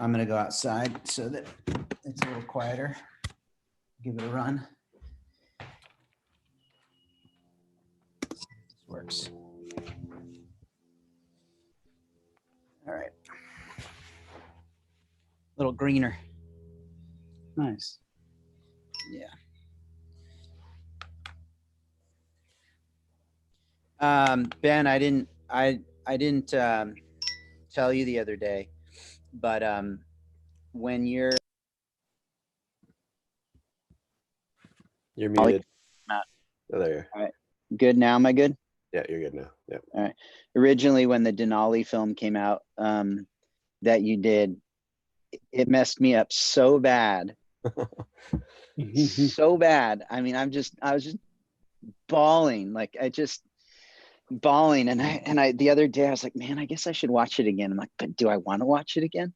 I'm going to go outside so that it's a little quieter. Give it a run. This works. All right. A little greener. Nice. Yeah. Ben, I didn't tell you the other day, but when you're muted. Oh, there you are. All right. Good now. Am I good? Yeah, you're good now. Yeah. All right. Originally, when the Denali film came out, that you did, it messed me up so bad. So bad. I mean, I was just bawling. Like bawling. And I the other day I was like, man, I guess I should watch it again. I'm like, but do I want to watch it again?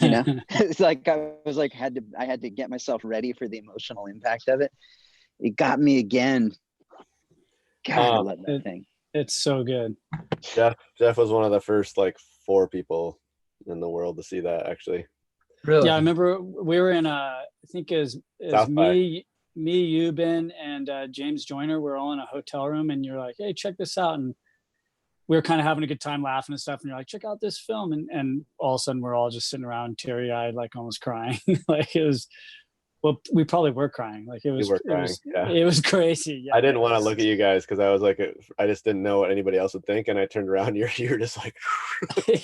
You know, it's like I had to get myself ready for the emotional impact of it. It got me again. God, I love that thing. It's so good. Jeff was one of the first like 4 people in the world to see that, actually. Really? Yeah, I remember we were in I think it was me, you, Ben, and James Joyner. We're all in a hotel room, and you're like, "Hey, check this out!" And we were kind of having a good time, laughing and stuff. And you're like, "Check out this film!" And all of a sudden, we're all just sitting around, teary-eyed, like almost crying. Like it was. Well, we probably were crying. Like it was crazy. Yeah, I didn't want to look at you guys because I was like, I just didn't know what anybody else would think. And I turned around, you're just like,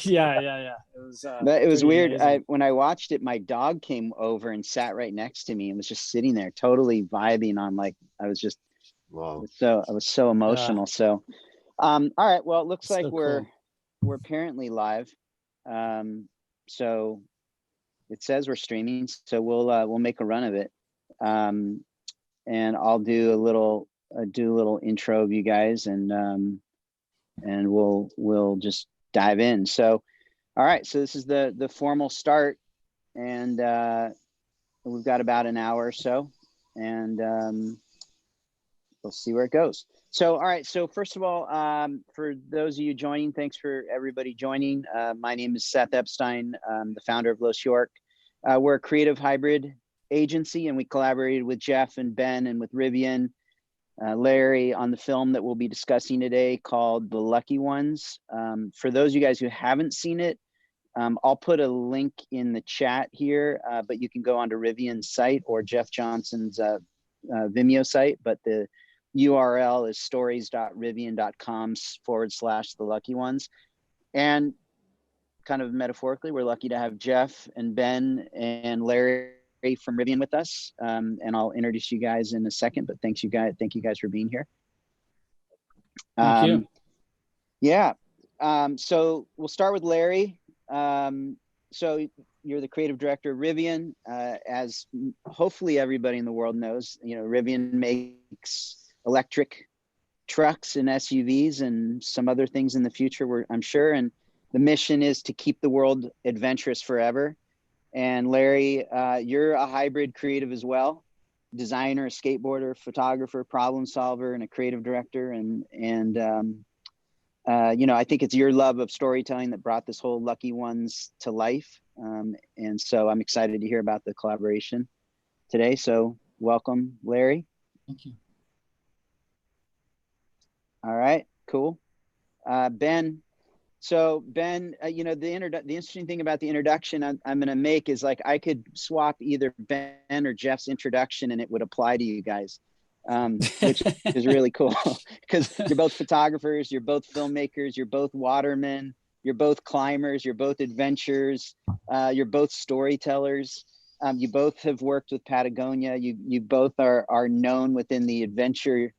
yeah. It was weird. When I watched it, my dog came over and sat right next to me and was just sitting there, totally vibing on. Like I was just, wow. I was so emotional. Yeah. So, all right. Well, it looks like cool. we're apparently live. So. It says we're streaming, so we'll make a run of it, and I'll do a little intro of you guys, and we'll just dive in. So, all right, so this is the formal start, and we've got about an hour or so, and we'll see where it goes. So, all right. So first of all, for those of you joining, thanks for everybody joining. My name is Seth Epstein. I'm the founder of Los York. We're a creative hybrid agency, and we collaborated with Jeff and Ben and with Rivian, Larry on the film that we'll be discussing today called The Lucky Ones. For those of you guys who haven't seen it, I'll put a link in the chat here, but you can go onto Rivian's site or Jeff Johnson's Vimeo site, but the URL is stories.rivian.com/The Lucky Ones. And kind of metaphorically, we're lucky to have Jeff and Ben and Larry from Rivian with us. And I'll introduce you guys in a second, but thank you guys for being here. Thank you. Yeah. So we'll start with Larry. So you're the creative director of Rivian. As hopefully everybody in the world knows, you know, Rivian makes electric trucks and SUVs and some other things in the future, I'm sure. And the mission is to keep the world adventurous forever. And Larry, you're a hybrid creative as well, designer, a skateboarder, photographer, problem solver, and a creative director. And you know, I think it's your love of storytelling that brought this whole Lucky Ones to life. And so I'm excited to hear about the collaboration today. So welcome, Larry. Thank you. All right, cool. Ben. So Ben, you know, the interesting thing about the introduction I'm going to make is like I could swap either Ben or Jeff's introduction and it would apply to you guys, which is really cool because you're both photographers, you're both filmmakers, you're both watermen, you're both climbers, you're both adventurers, you're both storytellers. You both have worked with Patagonia. You both are known within the adventure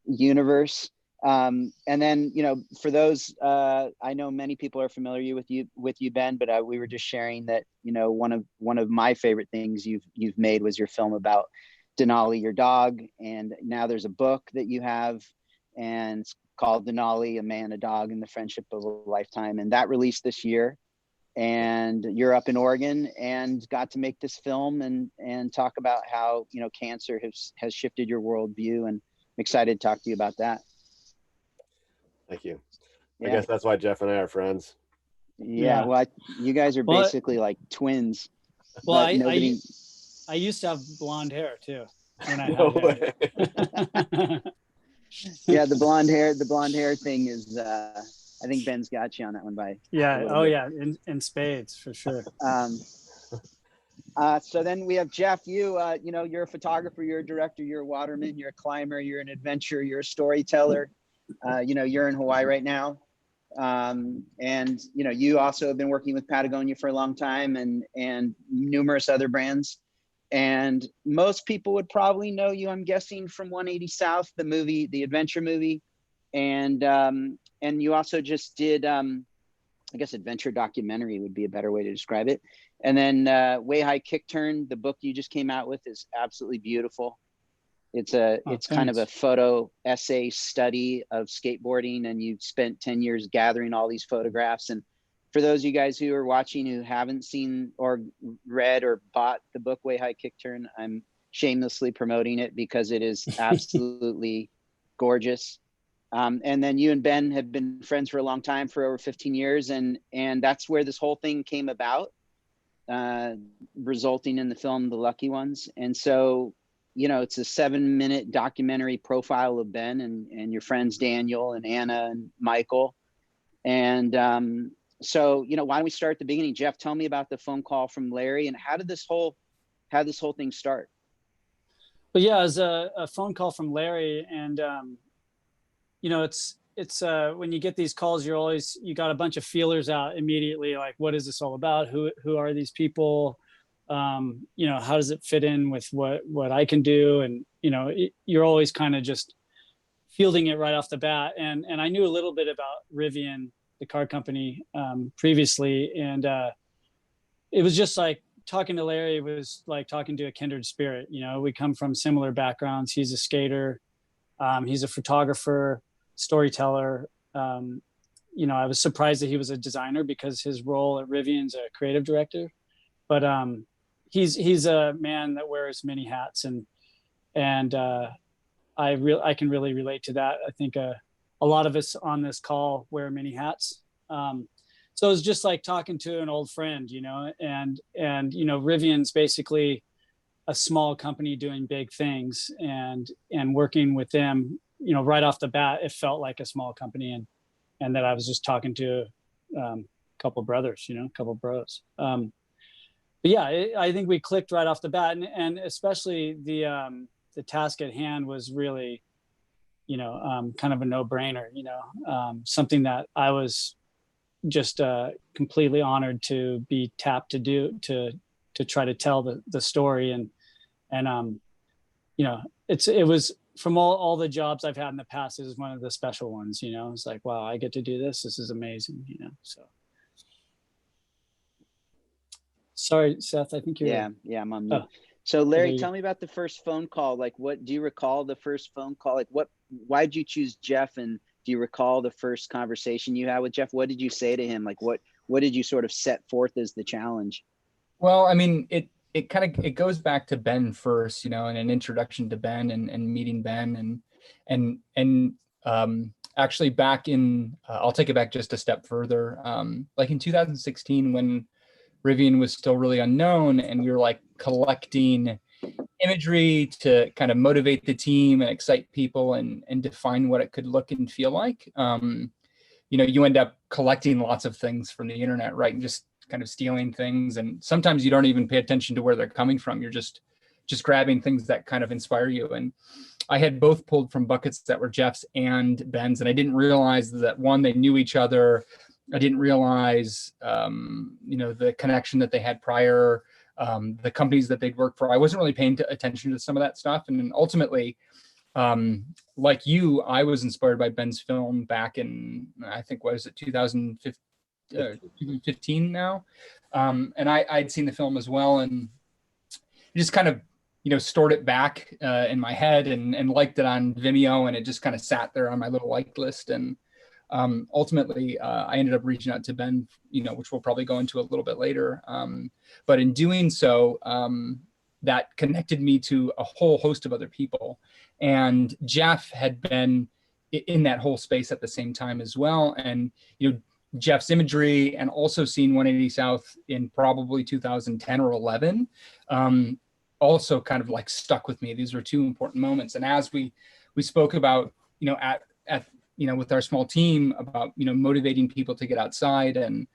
universe. And then, you know, for those, I know many people are familiar with you, Ben, but we were just sharing that, you know, one of my favorite things you've made was your film about Denali, your dog. And now there's a book that you have, and it's called Denali, A Man, a Dog, and the Friendship of a Lifetime. And that released this year. And you're up in Oregon and got to make this film and talk about how, you know, cancer has shifted your worldview. And I'm excited to talk to you about that. Thank you. Yeah. I guess that's why Jeff and I are friends. Yeah, Yeah. well, you guys are Well, basically like twins, well, but nobody. I used to have blonde hair too when I No had way. hair. Yeah, the blonde hair thing is. I think Ben's got you on that one by a Yeah. little Oh bit. yeah. In spades for sure. Um, so then we have Jeff. You know, you're a photographer, you're a director, you're a waterman, you're a climber, you're an adventurer, you're a storyteller. You know, you're in Hawaii right now. And you know, you also have been working with Patagonia for a long time and numerous other brands. And most people would probably know you, I'm guessing, from 180 South, the movie, the adventure movie. And you also just did I guess adventure documentary would be a better way to describe it. And then Way High Kick Turn, the book you just came out with, is absolutely beautiful. It's kind of a Thanks. photo essay study of skateboarding, and you've spent 10 years gathering all these photographs. And for those of you guys who are watching who haven't seen or read or bought the book Way High Kick Turn, I'm shamelessly promoting it because it is absolutely gorgeous. And then you and Ben have been friends for a long time, for over 15 years, and that's where this whole thing came about, resulting in the film The Lucky Ones. And so, you know, it's a 7-minute documentary profile of Ben and your friends Daniel and Anna and Michael. And so, you know, why don't we start at the beginning? Jeff, tell me about the phone call from Larry, and how did this whole thing start? But yeah, it was a phone call from Larry, and you know, it's when you get these calls, you got a bunch of feelers out immediately, like, what is this all about? Who are these people? You know, how does it fit in with what I can do? And you know, you're always kind of just fielding it right off the bat. And I knew a little bit about Rivian, the car company, previously, and it was just like talking to Larry was like talking to a kindred spirit. You know, we come from similar backgrounds. He's a skater. He's a photographer, storyteller. You know, I was surprised that he was a designer because his role at Rivian's a creative director. But he's a man that wears many hats, and I can really relate to that. I think a lot of us on this call wear many hats. So it was just like talking to an old friend, you know, and you know, Rivian's basically a small company doing big things, and working with them, you know, right off the bat, it felt like a small company, and that I was just talking to a couple brothers, you know, a couple bros. But yeah, I think we clicked right off the bat, and especially the task at hand was really, you know, kind of a no-brainer, you know, something that I was just completely honored to be tapped to do, to try to tell the story. And you know, it was, from all the jobs I've had in the past, it was one of the special ones, you know. It's like, wow, I get to do this. This is amazing, you know. So sorry, Seth, I think you're. Yeah, I'm on mute. Oh, So Larry, there tell me about the first phone call. Like, what do you recall the first phone call? Like, why did you choose Jeff? And do you recall the first conversation you had with Jeff? What did you say to him? Like, what did you sort of set forth as the challenge? Well, I mean, it kind of, it goes back to Ben first, you know, and an introduction to Ben and meeting Ben and actually back in, I'll take it back just a step further. Like in 2016, when Rivian was still really unknown, and we were like collecting imagery to kind of motivate the team and excite people and define what it could look and feel like. You know, you end up collecting lots of things from the internet, right? And just kind of stealing things. And sometimes you don't even pay attention to where they're coming from. You're just grabbing things that kind of inspire you. And I had both pulled from buckets that were Jeff's and Ben's. And I didn't realize that, one, they knew each other. I didn't realize, you know, the connection that they had prior, the companies that they'd worked for. I wasn't really paying attention to some of that stuff. And then ultimately, like you, I was inspired by Ben's film back in, I think, what is it, 2015 now. And I'd seen the film as well, and just kind of, you know, stored it back in my head and liked it on Vimeo, and it just kind of sat there on my little like list. And ultimately, I ended up reaching out to Ben, you know, which we'll probably go into a little bit later. But in doing so, that connected me to a whole host of other people. And Jeff had been in that whole space at the same time as well. And, you know, Jeff's imagery and also seeing 180 South in probably 2010 or 11 also kind of like stuck with me. These were two important moments. And as we spoke about, at with our small team about, motivating people to get outside and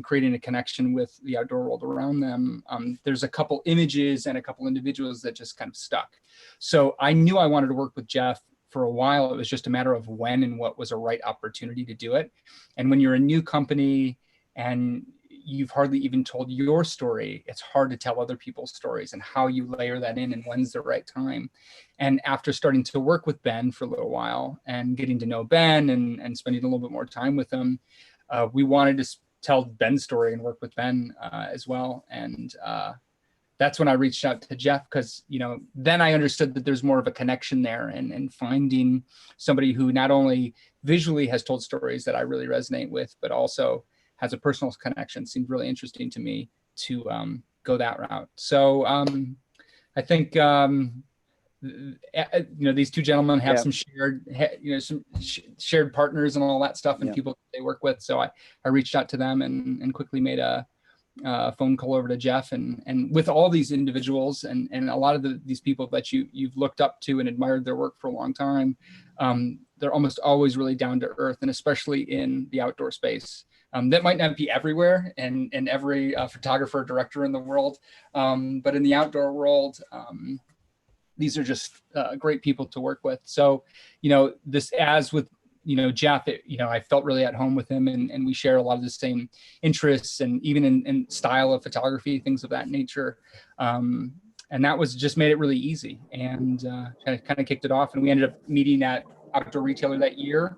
creating a connection with the outdoor world around them, there's a couple images and a couple individuals that just kind of stuck. So I knew I wanted to work with Jeff for a while. It was just a matter of when and what was a right opportunity to do it. And when you're a new company and you've hardly even told your story, it's hard to tell other people's stories and how you layer that in and when's the right time. And after starting to work with Ben for a little while and getting to know Ben and spending a little bit more time with him, we wanted to tell Ben's story and work with Ben as well. And that's when I reached out to Jeff, because, then I understood that there's more of a connection there, and finding somebody who not only visually has told stories that I really resonate with, but also has a personal connection seemed really interesting to me to go that route. So I think, these two gentlemen have some shared, shared partners and all that stuff and people they work with. So I reached out to them and quickly made a phone call over to Jeff, and with all these individuals and a lot of these people that you've looked up to and admired their work for a long time, they're almost always really down to earth, and especially in the outdoor space. That might not be everywhere and every photographer or director in the world, but in the outdoor world, these are just great people to work with. So, this, as with Jeff, I felt really at home with him, and we share a lot of the same interests, and even in style of photography, things of that nature. And that was just made it really easy, and kind of kicked it off. And we ended up meeting at Outdoor Retailer that year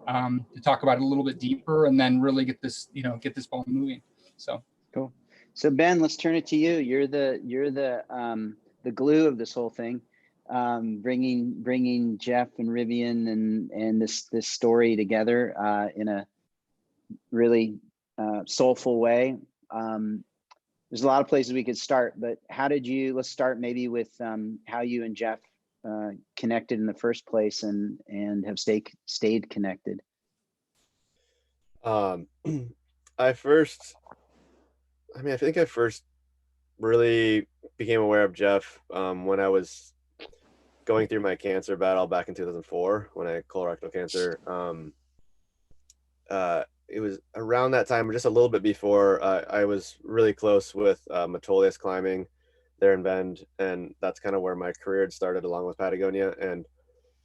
to talk about it a little bit deeper, and then really get this ball moving. So cool. So Ben, let's turn it to you. You're the glue of this whole thing. Bringing Jeff and Rivian and this story together in a really soulful way. There's a lot of places we could start, but let's start maybe with how you and Jeff connected in the first place and have stayed connected. I think I first really became aware of Jeff when I was going through my cancer battle back in 2004 when I had colorectal cancer. It was around that time, or just a little bit before, I was really close with Metolius Climbing there in Bend, and that's kind of where my career had started, along with Patagonia. And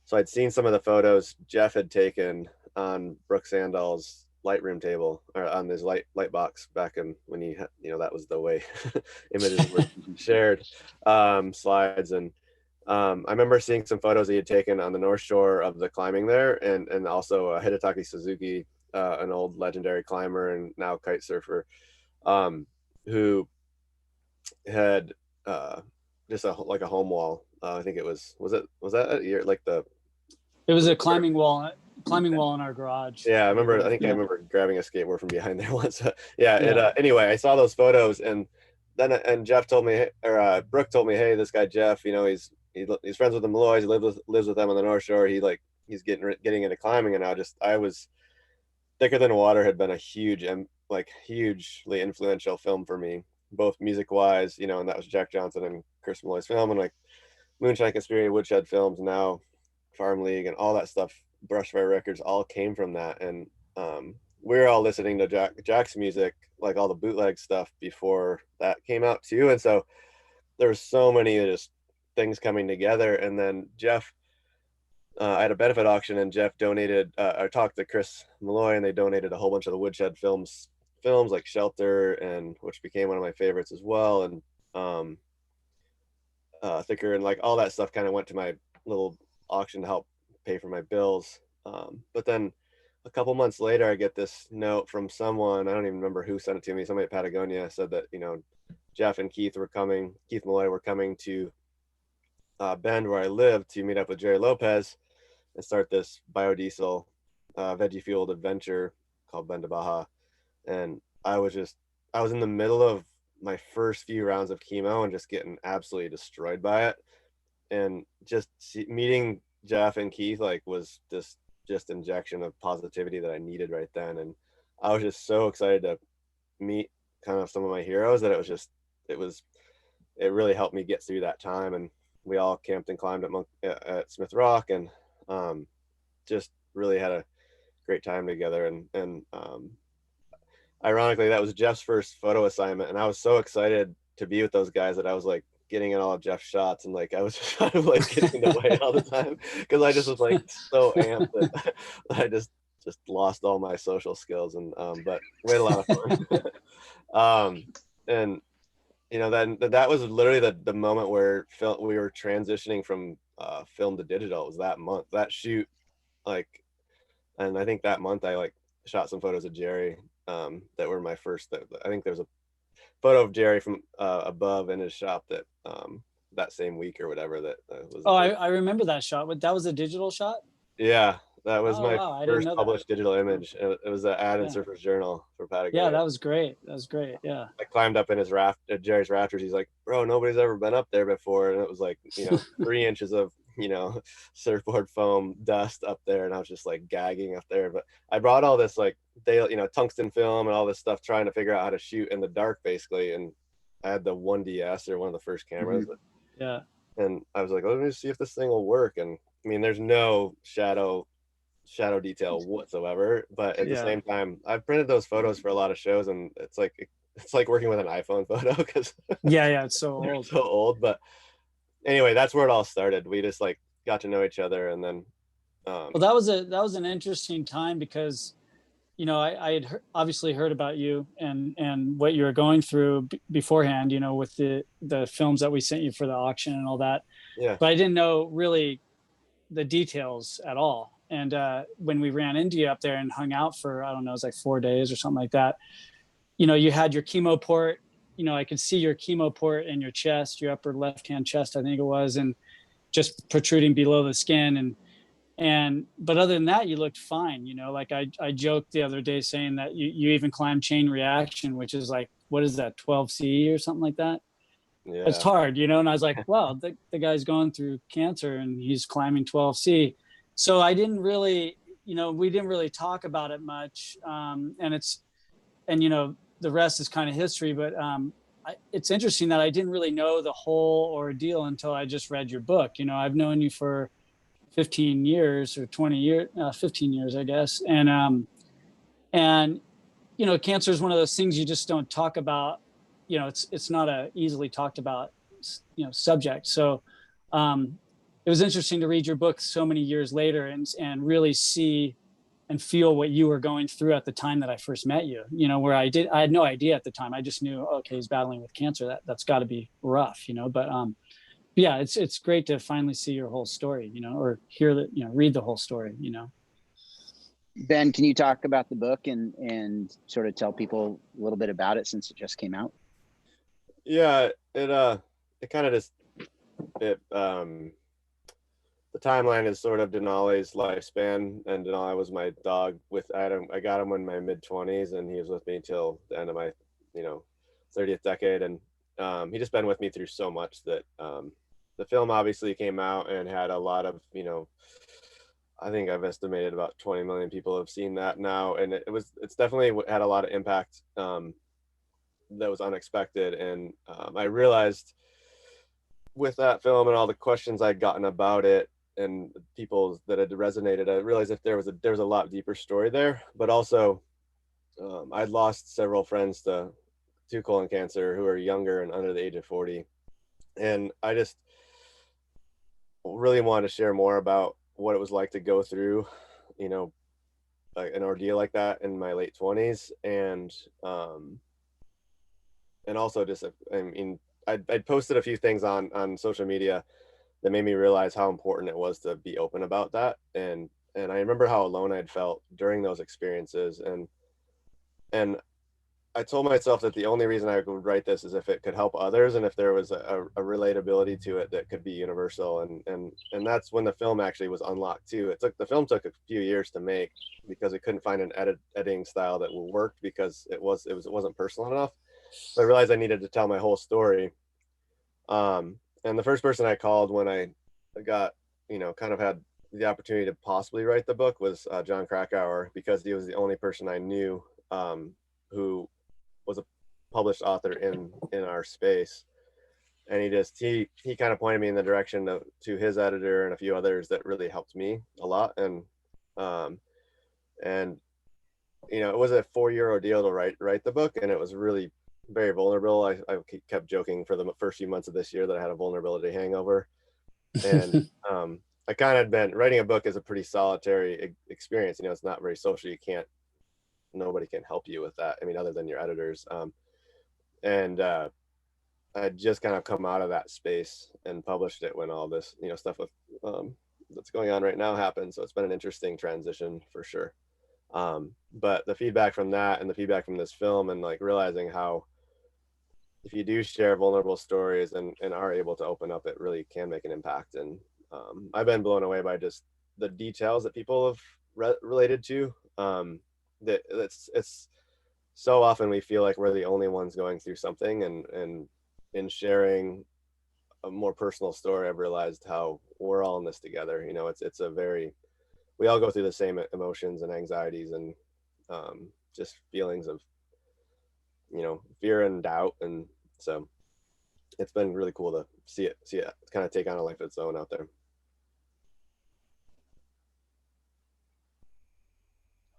so I'd seen some of the photos Jeff had taken on Brooke Sandal's Lightroom table, or on his light box back in when that was the way images were shared, slides. And I remember seeing some photos he had taken on the North Shore of the climbing there, and also Hidetake Suzuki, an old legendary climber and now kite surfer, who had just a home wall. I think it was that a year, it was a climbing wall in our garage. Yeah, I remember. I remember grabbing a skateboard from behind there once. Anyway, I saw those photos, and then Jeff told me, or Brooke told me, hey, this guy Jeff, he's friends with the Malloys. He lives with them on the North Shore. He's getting into climbing, and I was Thicker Than Water had been a hugely influential film for me, both music wise, and that was Jack Johnson and Chris Malloy's film, and Moonshine Conspiracy, Woodshed Films, now Farm League, and all that stuff. Brushfire Records all came from that, and we were all listening to Jack's music, like all the bootleg stuff before that came out too, and so there was so many just things coming together. And then Jeff, I had a benefit auction, and Jeff donated. I talked to Chris Malloy, and they donated a whole bunch of the Woodshed films like Shelter, and which became one of my favorites as well, and Thicker, and all that stuff kind of went to my little auction to help pay for my bills. But then a couple months later, I get this note from someone, I don't even remember who sent it to me. Somebody at Patagonia said that, Jeff and Keith Malloy were coming to Bend, where I live, to meet up with Jerry Lopez and start this biodiesel veggie fueled adventure called Bend to Baja. And I was in the middle of my first few rounds of chemo and just getting absolutely destroyed by it. And just meeting Jeff and Keith was this just injection of positivity that I needed right then. And I was just so excited to meet kind of some of my heroes that it really helped me get through that time. And we all camped and climbed at Smith Rock, and just really had a great time together. And ironically, that was Jeff's first photo assignment, and I was so excited to be with those guys that I was like getting in all of Jeff's shots, and like I was just kind of like getting away all the time because I just was like so amped that I just lost all my social skills. And but we had a lot of fun. And you know, then that was literally the moment where we were transitioning from film to digital. It was that month, that shoot, like, and I think that month I like shot some photos of Jerry that were my first. I think there's a photo of Jerry from above in his shop that that same week or whatever that was. Oh, I remember that shot. But that was a digital shot? Yeah, that was my wow, I didn't first know published digital image. It was an ad in Yeah. Surfer's Journal for Patagonia. Yeah, that was great. That was great. Yeah. I climbed up in his Jerry's rafters. He's like, bro, nobody's ever been up there before. And it was like, you know, 3 inches of, you know, surfboard foam dust up there. And I was just like gagging up there. But I brought all this like, you know, tungsten film and all this stuff, trying to figure out how to shoot in the dark, basically. And I had the 1DS, or one of the first cameras. Mm-hmm. Yeah. And I was like, let me see if this thing will work. And I mean, there's no shadow detail whatsoever, but at the same time, I've printed those photos for a lot of shows, and it's like working with an iPhone photo because it's so old. So old. But anyway, that's where it all started. We just like got to know each other, and then well, that was an interesting time because, you know, I had obviously heard about you and what you were going through beforehand, you know, with the films that we sent you for the auction and all that. Yeah. But I didn't know really the details at all. And when we ran into you up there and hung out for, I don't know, it was like 4 days or something like that, you know, you had your chemo port, you know, I could see your chemo port in your chest, your upper left-hand chest, I think it was, and just protruding below the skin. But other than that, you looked fine. You know, like I joked the other day saying that you even climbed chain reaction, which is like, what is that, 12C or something like that? Yeah. It's hard, you know? And I was like, well, the guy's going through cancer and he's climbing 12C. So I didn't really, you know, we didn't really talk about it much. And you know, the rest is kind of history, but it's interesting that I didn't really know the whole ordeal until I just read your book. You know, I've known you for 15 years or 20 years, 15 years, I guess. And, you know, cancer is one of those things you just don't talk about. You know, it's not a easily talked about, you know, subject. So it was interesting to read your book so many years later and really see and feel what you were going through at the time that I first met you, you know, where I had no idea at the time. I just knew, okay, he's battling with cancer. That's gotta be rough, you know, but yeah, it's great to finally see your whole story, you know, or hear that, you know, read the whole story, you know. Ben, can you talk about the book and sort of tell people a little bit about it since it just came out? Yeah, it kind of just, the timeline is sort of Denali's lifespan, and Denali was my dog. I got him in my mid-20s, and he was with me till the end of my, you know, 30th decade. And he just been with me through so much that the film obviously came out and had a lot of, you know, I think I've estimated about 20 million people have seen that now, and it's definitely had a lot of impact that was unexpected. And I realized with that film and all the questions I'd gotten about it and people that had resonated, I realized if there was a lot deeper story there. But also I'd lost several friends to colon cancer who are younger and under the age of 40, and I just really wanted to share more about what it was like to go through, you know, like an ordeal like that in my late 20s. And also just, I mean, I'd posted a few things on social media that made me realize how important it was to be open about that. And I remember how alone I'd felt during those experiences. And I told myself that the only reason I would write this is if it could help others, and if there was a relatability to it that could be universal. And that's when the film actually was unlocked too. The film took a few years to make because it couldn't find an editing style that worked, because it wasn't personal enough. So I realized I needed to tell my whole story. And the first person I called when I got, you know, kind of had the opportunity to possibly write the book was John Krakauer, because he was the only person I knew who was a published author in our space. And he kind of pointed me in the direction to his editor and a few others that really helped me a lot. And it was a 4-year ordeal to write the book, and it was really very vulnerable. I kept joking for the first few months of this year that I had a vulnerability hangover. And I kind of been writing a book is a pretty solitary experience. It's not very social. Nobody can help you with that. I mean, other than your editors. I just kind of come out of that space and published it when all this, stuff with that's going on right now happened. So it's been an interesting transition for sure. But the feedback from that and the feedback from this film, and like realizing how if you do share vulnerable stories and are able to open up, it really can make an impact. And I've been blown away by just the details that people have related to. That it's so often we feel like we're the only ones going through something, and in sharing a more personal story, I've realized how we're all in this together. It's a very, we all go through the same emotions and anxieties and just feelings of, fear and doubt. And so it's been really cool to see it kind of take on a life of its own out there.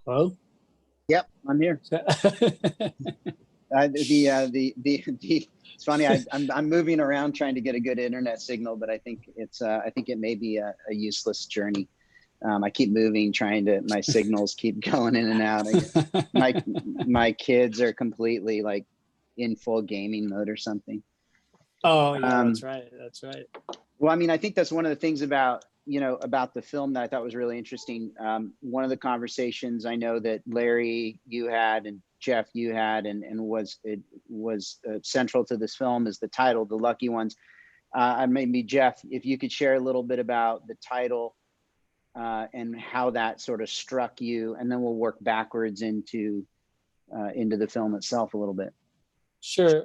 Hello? Yep, I'm here. It's funny. I'm moving around trying to get a good internet signal, but I think it may be a useless journey. I keep moving, my signals keep going in and out. My kids are completely like in full gaming mode or something. Oh yeah, that's right. Well, I mean, I think that's one of the things about the film that I thought was really interesting. One of the conversations I know that Larry, you had, and Jeff, you had, and was central to this film is the title, The Lucky Ones. Maybe Jeff, if you could share a little bit about the title and how that sort of struck you, and then we'll work backwards into the film itself a little bit. Sure.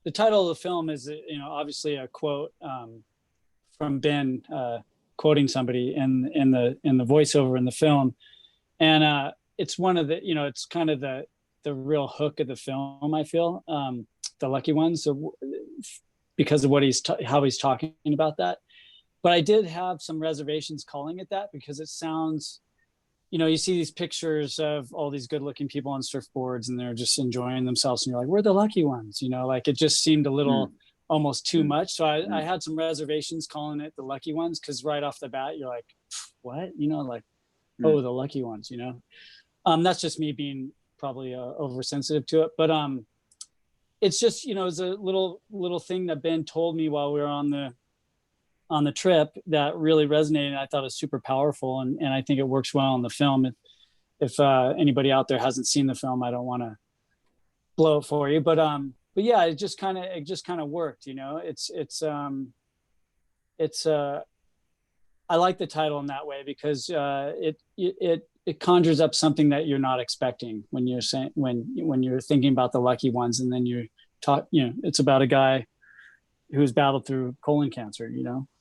The title of the film is, obviously a quote from Ben quoting somebody in the voiceover in the film, and it's one of the, it's kind of the real hook of the film, I feel, The Lucky Ones, because of what how he's talking about that. But I did have some reservations calling it that, because it sounds, you see these pictures of all these good looking people on surfboards and they're just enjoying themselves, and you're like, we're the lucky ones, like it just seemed a little almost too much. So I had some reservations calling it The Lucky Ones, because right off the bat you're like, what, oh, the lucky ones, that's just me being probably oversensitive to it. But it's just, it's a little thing that Ben told me while we were on the trip that really resonated, and I thought it was super powerful, and I think it works well in the film. If anybody out there hasn't seen the film, I don't want to blow it for you, but yeah, it just kind of worked. I like the title in that way, because it conjures up something that you're not expecting when you're saying, when you're thinking about the lucky ones, and then you talk, it's about a guy who's battled through colon cancer.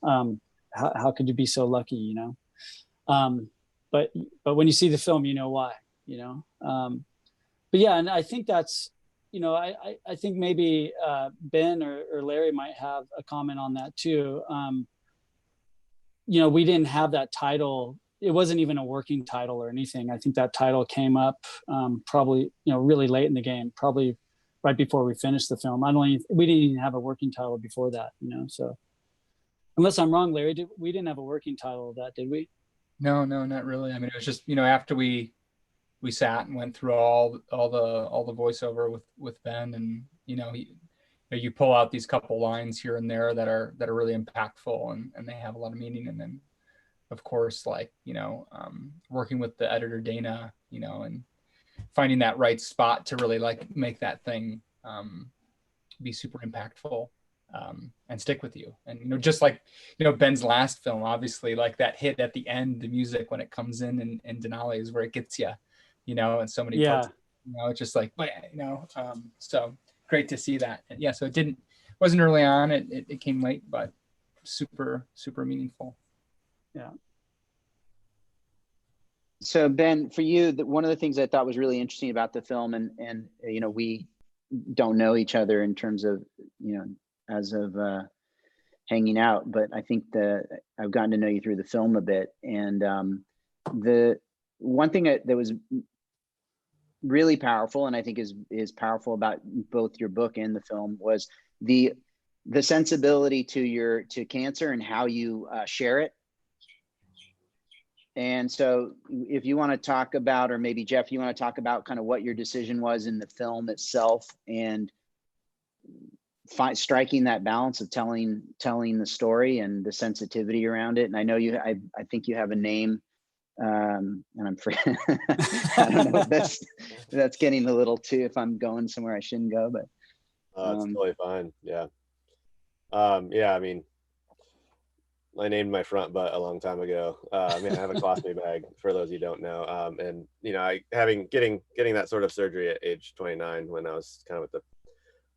How could you be so lucky? But when you see the film, you know why. But yeah, and I think that's, I think maybe Ben or Larry might have a comment on that too. We didn't have that title. It wasn't even a working title or anything. I think that title came up probably, really late in the game, probably right before we finished the film. We didn't even have a working title before that, so unless I'm wrong, Larry, we didn't have a working title of that, did we? No, not really. I mean, it was just, after we sat and went through all the voiceover with Ben, and you pull out these couple lines here and there that are really impactful, and they have a lot of meaning. And then of course, working with the editor Dana, and finding that right spot to really make that thing be super impactful and stick with you. And just like Ben's last film, obviously, like that hit at the end, the music when it comes in and Denali is where it gets you, and so many parts, it's just like, so great to see that. And yeah, so it wasn't early on, it came late, but super meaningful. Yeah. So Ben, for you, one of the things I thought was really interesting about the film, and we don't know each other in terms of as of hanging out, but I think I've gotten to know you through the film a bit, and the one thing that was really powerful, and I think is powerful about both your book and the film, was the sensibility to cancer and how you share it. And so if you want to talk about, or maybe Jeff, you want to talk about kind of what your decision was in the film itself, and striking that balance of telling the story and the sensitivity around it. And I know I think you have a name, and I'm I don't know if that's getting a little too, if I'm going somewhere I shouldn't go, but it's totally fine. Yeah. Yeah, I mean, I named my front butt a long time ago. I have a colostomy bag, for those you don't know. And getting that sort of surgery at age 29, when I was kind of at the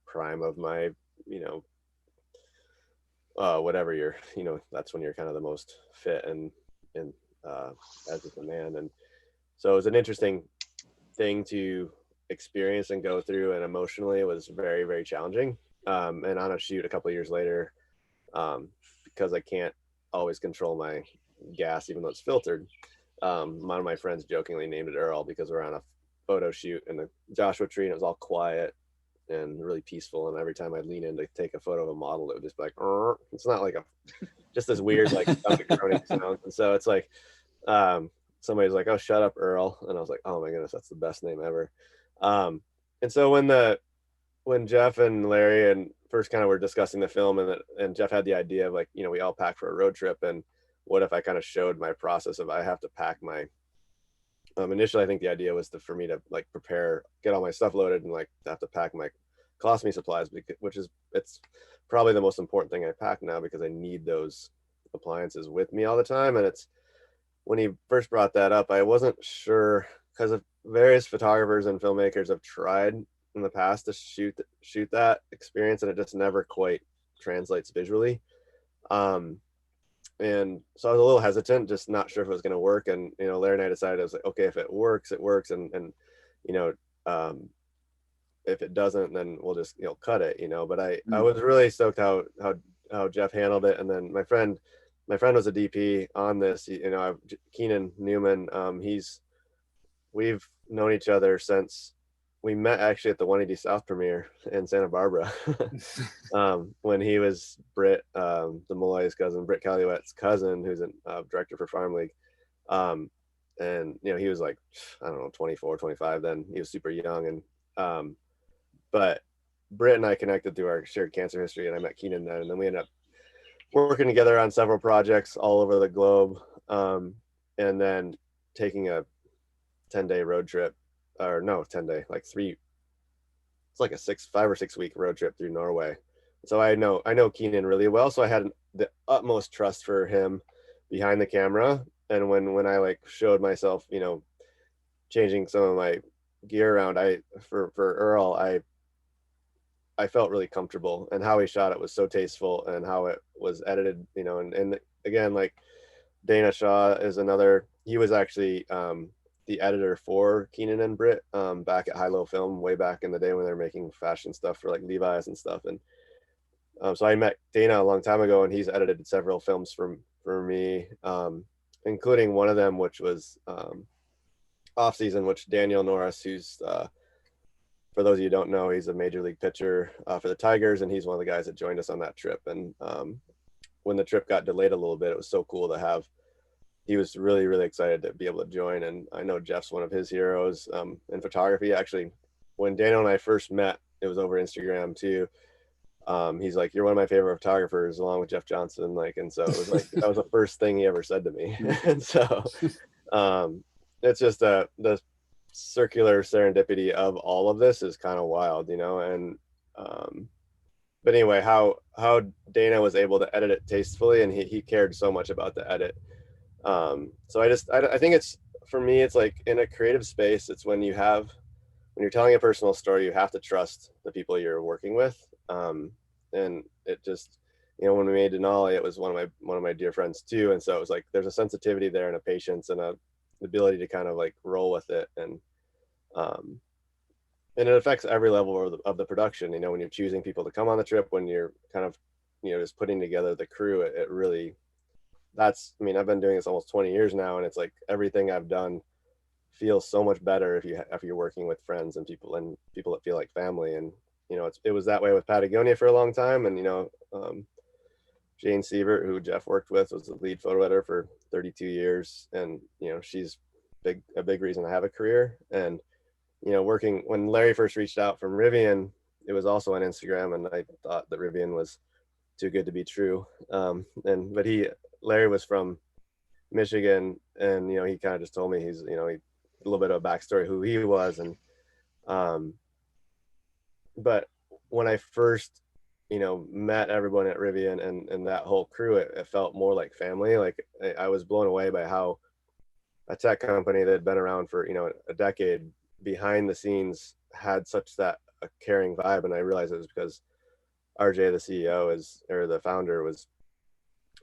prime of my, whatever that's when you're kind of the most fit and as a man. And so it was an interesting thing to experience and go through, and emotionally it was very, very challenging. And on a shoot a couple of years later, because I can't always control my gas, even though it's filtered, one of my friends jokingly named it Earl, because we're on a photo shoot in the Joshua Tree, and it was all quiet and really peaceful, and every time I'd lean in to take a photo of a model, it would just be like, it's not like just this weird like stomach groaning sound. And so it's like somebody's like, oh, shut up, Earl, and I was like, oh my goodness, that's the best name ever. And so when Jeff and Larry and first kind of were discussing the film, and Jeff had the idea of like, we all pack for a road trip, and what if I kind of showed my process of I have to pack my initially, I think the idea was for me to like get all my stuff loaded, and like have to pack my colostomy supplies, it's probably the most important thing I pack now, because I need those appliances with me all the time. And it's, when he first brought that up, I wasn't sure, because of various photographers and filmmakers have tried in the past to shoot that experience, and it just never quite translates visually. And so I was a little hesitant, just not sure if it was going to work. And Larry and I decided, I was like, okay, if it works, it works, and if it doesn't, then we'll just cut it. But I was really stoked how Jeff handled it. And then my friend was a DP on this. Keenan Newman. We've known each other since we met actually at the 180 South premiere in Santa Barbara, when he was Britt, the Malloy's cousin, Britt Caluette's cousin, who's a director for Farm League. And he was like, I don't know, 24, 25 then. He was super young. And but Britt and I connected through our shared cancer history, and I met Keenan then, and then we ended up working together on several projects all over the globe, and then taking a 10-day road trip, or no, 10-day, like it's like a 5 or 6 week road trip through Norway. So I know Keenan really well, so I had the utmost trust for him behind the camera. And when I like showed myself, changing some of my gear around, for Earl, I felt really comfortable, and how he shot it was so tasteful, and how it was edited, and again, like Dana Shaw is another, he was actually the editor for Keenan and Britt back at High Low Film way back in the day when they were making fashion stuff for like Levi's and stuff. And so I met Dana a long time ago, and he's edited several films for me, including one of them, which was Off Season, which Daniel Norris, who's for those of you who don't know, he's a major league pitcher for the Tigers, and he's one of the guys that joined us on that trip. And when the trip got delayed a little bit, it was so cool to have. He was really, really excited to be able to join. And I know Jeff's one of his heroes in photography. Actually, when Daniel and I first met, it was over Instagram too. He's like, "You're one of my favorite photographers, along with Jeff Johnson." Like, and so it was like, that was the first thing he ever said to me. And so it's just the circular serendipity of all of this is kind of wild, And but anyway, how Dana was able to edit it tastefully, and he cared so much about the edit. So I think it's, for me, it's like in a creative space, it's when you're telling a personal story, you have to trust the people you're working with. And it just, when we made Denali, it was one of my dear friends too. And so it was like, there's a sensitivity there, and a patience, and ability to kind of like roll with it. And it affects every level of the production, you know, when you're choosing people to come on the trip, when you're kind of, you know, just putting together the crew, it really, I mean, I've been doing this almost 20 years now, and it's like everything I've done feels so much better if you're working with friends and people that feel like family. And, you know, it was that way with Patagonia for a long time. And, you know, Jane Sievert, who Jeff worked with, was the lead photo editor for 32 years. And, you know, she's a big reason I have a career. And, you know, when Larry first reached out from Rivian, it was also on Instagram, and I thought that Rivian was too good to be true. But Larry was from Michigan, and, you know, he kind of just told me he's, you know, a little bit of a backstory who he was. And but when I first, you know, met everyone at Rivian and that whole crew, it felt more like family. Like I was blown away by how a tech company that had been around for, you know, a decade, behind the scenes had such a caring vibe. And I realized it was because RJ, the CEO, or the founder,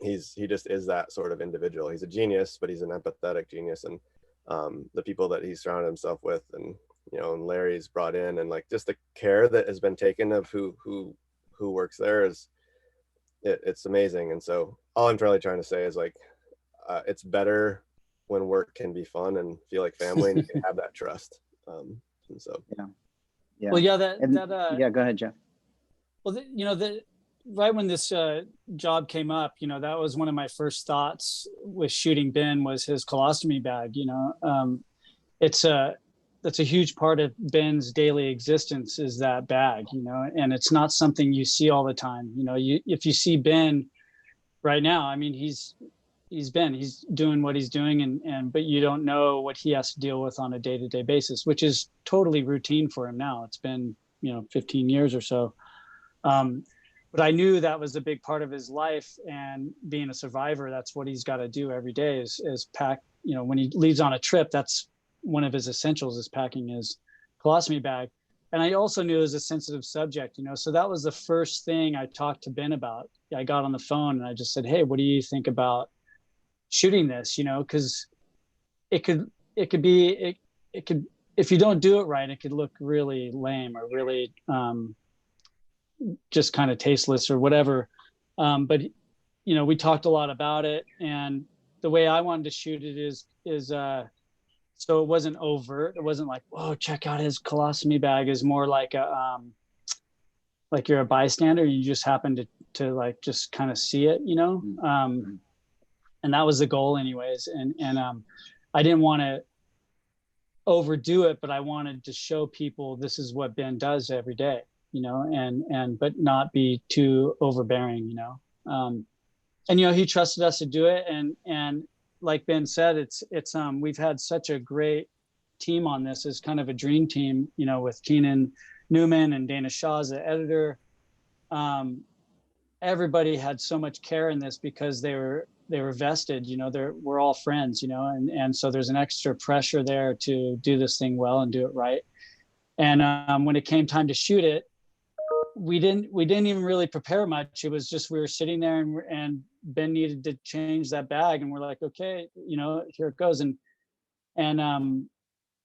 he just is that sort of individual. He's a genius, but he's an empathetic genius. And the people that he's surrounded himself with, and, you know, and Larry's brought in, and like just the care that has been taken of who works there it's amazing. And so all I'm really trying to say is like, it's better when work can be fun and feel like family, and you can have that trust. And so, yeah. Well, yeah, yeah, go ahead, Jeff. Well, you know, right when this job came up, you know, that was one of my first thoughts with shooting Ben, was his colostomy bag. You know, that's a huge part of Ben's daily existence, is that bag, you know, and it's not something you see all the time. You know, if you see Ben right now, I mean, he's doing what he's doing, but you don't know what he has to deal with on a day-to-day basis, which is totally routine for him now. It's been, you know, 15 years or so. But I knew that was a big part of his life, and being a survivor, that's what he's got to do every day is pack, you know, when he leaves on a trip, that's one of his essentials, is packing his colostomy bag. And I also knew it was a sensitive subject, you know, so that was the first thing I talked to Ben about. I got on the phone and I just said, hey, what do you think about shooting this? You know, because it could be, if you don't do it right, it could look really lame or really just kind of tasteless or whatever. But, you know, we talked a lot about it, and the way I wanted to shoot it is so it wasn't overt. It wasn't like, whoa, check out his colostomy bag. Is more like like you're a bystander. You just happen to like just kind of see it, you know. And that was the goal, anyways. And I didn't want to overdo it, but I wanted to show people this is what Ben does every day, you know, and but not be too overbearing, you know. And, you know, he trusted us to do it, and like Ben said, it's we've had such a great team on this. It's kind of a dream team, you know, with Keenan Newman and Dana Shaw as the editor. Everybody had so much care in this because they were vested, you know, we're all friends, you know, and so there's an extra pressure there to do this thing well and do it right. And when it came time to shoot it, we didn't even really prepare much. It was just, we were sitting there and Ben needed to change that bag, and we're like, okay, you know, here it goes. And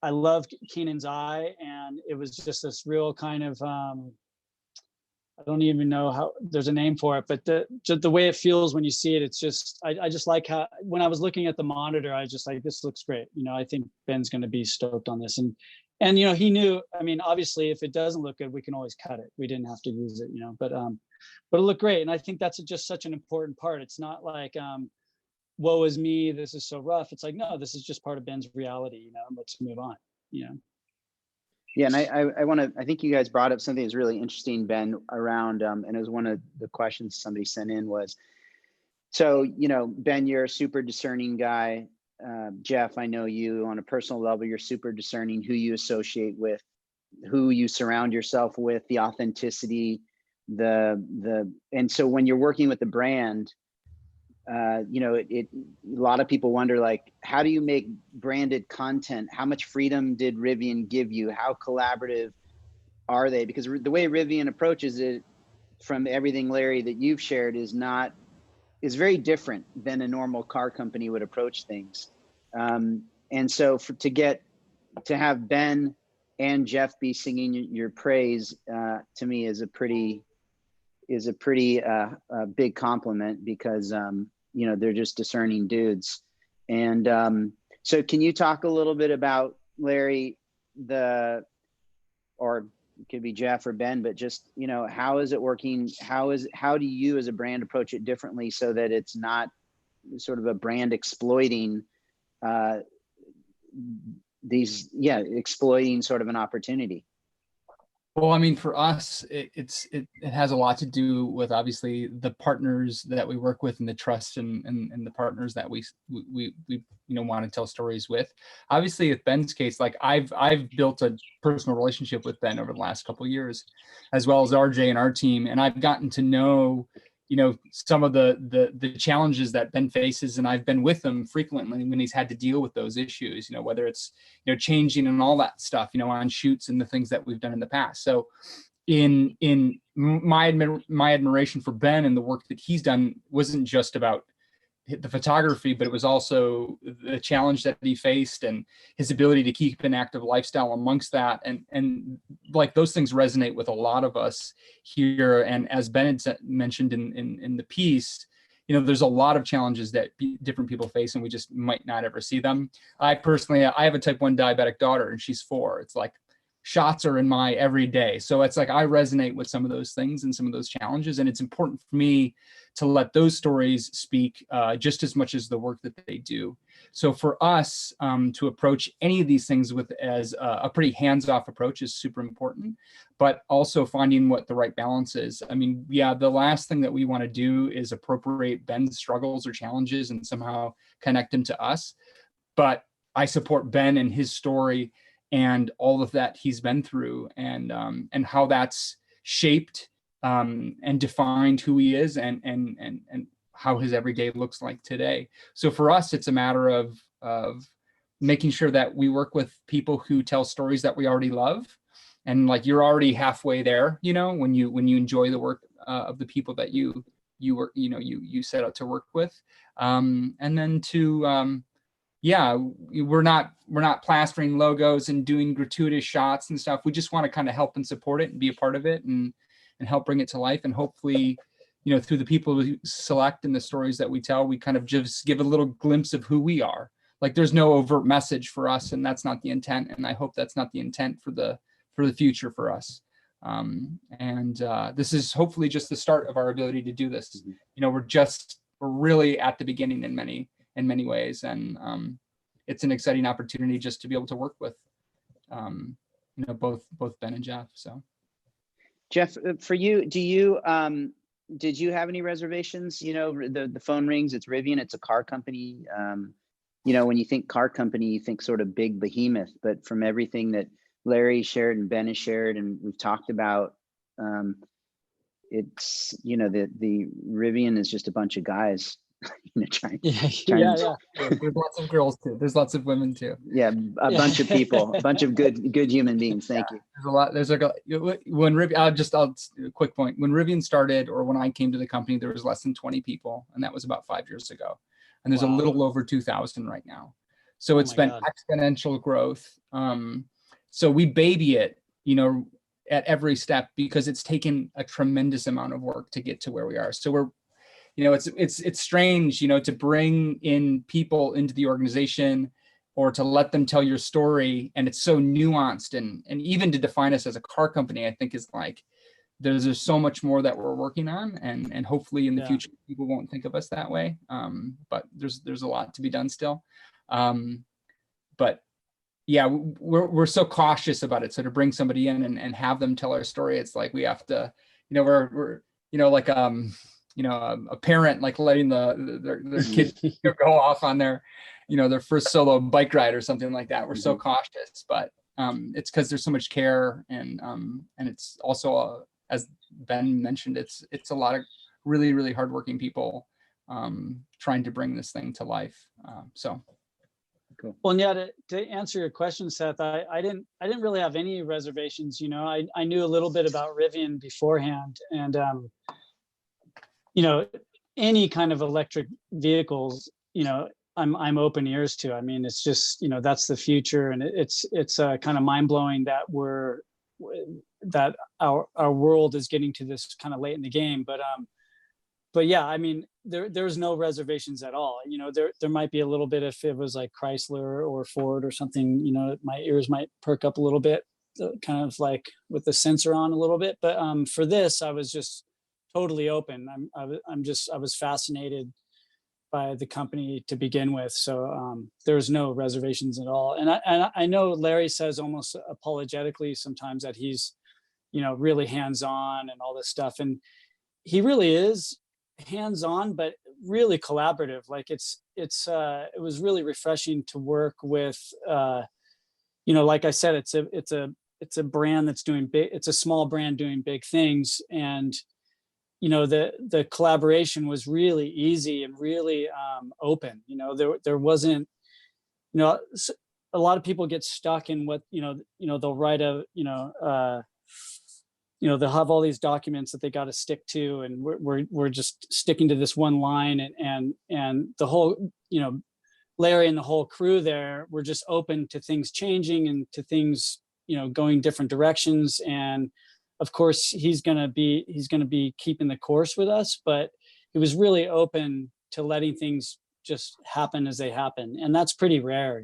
I loved Keenan's eye, and it was just this real kind of I don't even know how, there's a name for it, but the way it feels when you see it, it's just, I just like how, when I was looking at the monitor, I was just like, this looks great. You know, I think Ben's going to be stoked on this. And, you know, he knew, I mean, obviously if it doesn't look good, we can always cut it. We didn't have to use it, you know, but it looked great. And I think that's just such an important part. It's not like, woe is me, this is so rough. It's like, no, this is just part of Ben's reality, you know, let's move on, you know? Yeah, and I think you guys brought up something that's really interesting, Ben, around, and it was one of the questions somebody sent in was, so, you know, Ben, you're a super discerning guy. Jeff, I know you on a personal level, you're super discerning who you associate with, who you surround yourself with, the authenticity, and so when you're working with the brand, you know, a lot of people wonder, like, how do you make branded content? How much freedom did Rivian give you? How collaborative are they? Because the way Rivian approaches it, from everything, Larry, that you've shared, is very different than a normal car company would approach things. And so to have Ben and Jeff be singing your praise, to me is a pretty big compliment, because you know, they're just discerning dudes. And so can you talk a little bit about, Larry, or it could be Jeff or Ben, but just, you know, how is it working? How do you as a brand approach it differently so that it's not sort of a brand exploiting exploiting sort of an opportunity? Well, I mean, for us, it has a lot to do with obviously the partners that we work with and the trust and the partners that we you know, want to tell stories with. Obviously, with Ben's case, like I've built a personal relationship with Ben over the last couple of years, as well as RJ and our team, and I've gotten to know, you know, some of the challenges that Ben faces, and I've been with him frequently when he's had to deal with those issues, you know, whether it's, you know, changing and all that stuff, you know, on shoots and the things that we've done in the past. So in my admiration for Ben and the work that he's done wasn't just about the photography, but it was also the challenge that he faced and his ability to keep an active lifestyle amongst that. And like those things resonate with a lot of us here. And as Ben had mentioned in the piece, you know, there's a lot of challenges that different people face, and we just might not ever see them. I have a type 1 diabetic daughter, and she's 4. It's like shots are in my everyday. So it's like I resonate with some of those things and some of those challenges. And it's important for me to let those stories speak just as much as the work that they do. So for us to approach any of these things with as a pretty hands-off approach is super important, but also finding what the right balance is. I mean, yeah, the last thing that we want to do is appropriate Ben's struggles or challenges and somehow connect him to us. But I support Ben and his story and all of that he's been through, and how that's shaped and defined who he is, and how his everyday looks like today. So for us, it's a matter of making sure that we work with people who tell stories that we already love, and like you're already halfway there, you know, when you enjoy the work of the people that you set out to work with, and then to yeah, we're not plastering logos and doing gratuitous shots and stuff. We just want to kind of help and support it and be a part of it and help bring it to life. And hopefully, you know, through the people we select and the stories that we tell, we kind of just give a little glimpse of who we are. Like there's no overt message for us, and that's not the intent. And I hope that's not the intent for the future for us. This is hopefully just the start of our ability to do this. You know, we're really at the beginning in many ways, and it's an exciting opportunity just to be able to work with you know, both Ben and Jeff. So Jeff, for you, did you have any reservations? You know, the phone rings, it's Rivian, it's a car company. You know, when you think car company, you think sort of big behemoth, but from everything that Larry shared and Ben has shared and we've talked about, it's, you know, the Rivian is just a bunch of guys. You know, yeah. There's lots of girls too. There's lots of women too. Yeah, a bunch of people, a bunch of good human beings. Thank you. There's a lot. There's like when Rivian. I'll a quick point. When Rivian started, or when I came to the company, there was less than 20 people, and that was about 5 years ago. And there's a little over 2,000 right now. So it's been exponential growth. So we baby it, you know, at every step, because it's taken a tremendous amount of work to get to where we are. So we're, you know, it's strange, you know, to bring in people into the organization or to let them tell your story. And it's so nuanced, and even to define us as a car company, I think is like, there's so much more that we're working on, and hopefully in the future, people won't think of us that way. But there's a lot to be done still. But yeah, we're so cautious about it. So to bring somebody in and have them tell our story, it's like, we have to, you know, we're you know, like, you know, a parent like letting their kid go off on their, you know, their first solo bike ride or something like that. We're so cautious, but it's because there's so much care, and it's also as Ben mentioned, it's a lot of really, really hardworking people trying to bring this thing to life. So cool. Well, and yeah, to answer your question, Seth, I didn't really have any reservations. You know, I knew a little bit about Rivian beforehand, and you know, any kind of electric vehicles, you know, I'm open ears to. I mean, it's just, that's the future, and it's kind of mind blowing that that our world is getting to this kind of late in the game. But yeah, I mean, there's no reservations at all. There might be a little bit if it was like Chrysler or Ford or something. My ears might perk up a little bit, kind of like with the sensor on a little bit. But for this, I was just totally open. I was fascinated by the company to begin with. So there's no reservations at all. And I know Larry says almost apologetically sometimes that he's, really hands-on and all this stuff. And he really is hands-on, but really collaborative. Like it was really refreshing to work with, like I said, it's a brand that's doing big, it's a small brand doing big things. And the collaboration was really easy and really open. There wasn't, a lot of people get stuck in what, they'll write they'll have all these documents that they got to stick to, and we're just sticking to this one line, and the whole, Larry and the whole crew there were just open to things changing and to things, going different directions. And of course he's going to be keeping the course with us, but he was really open to letting things just happen as they happen. And that's pretty rare,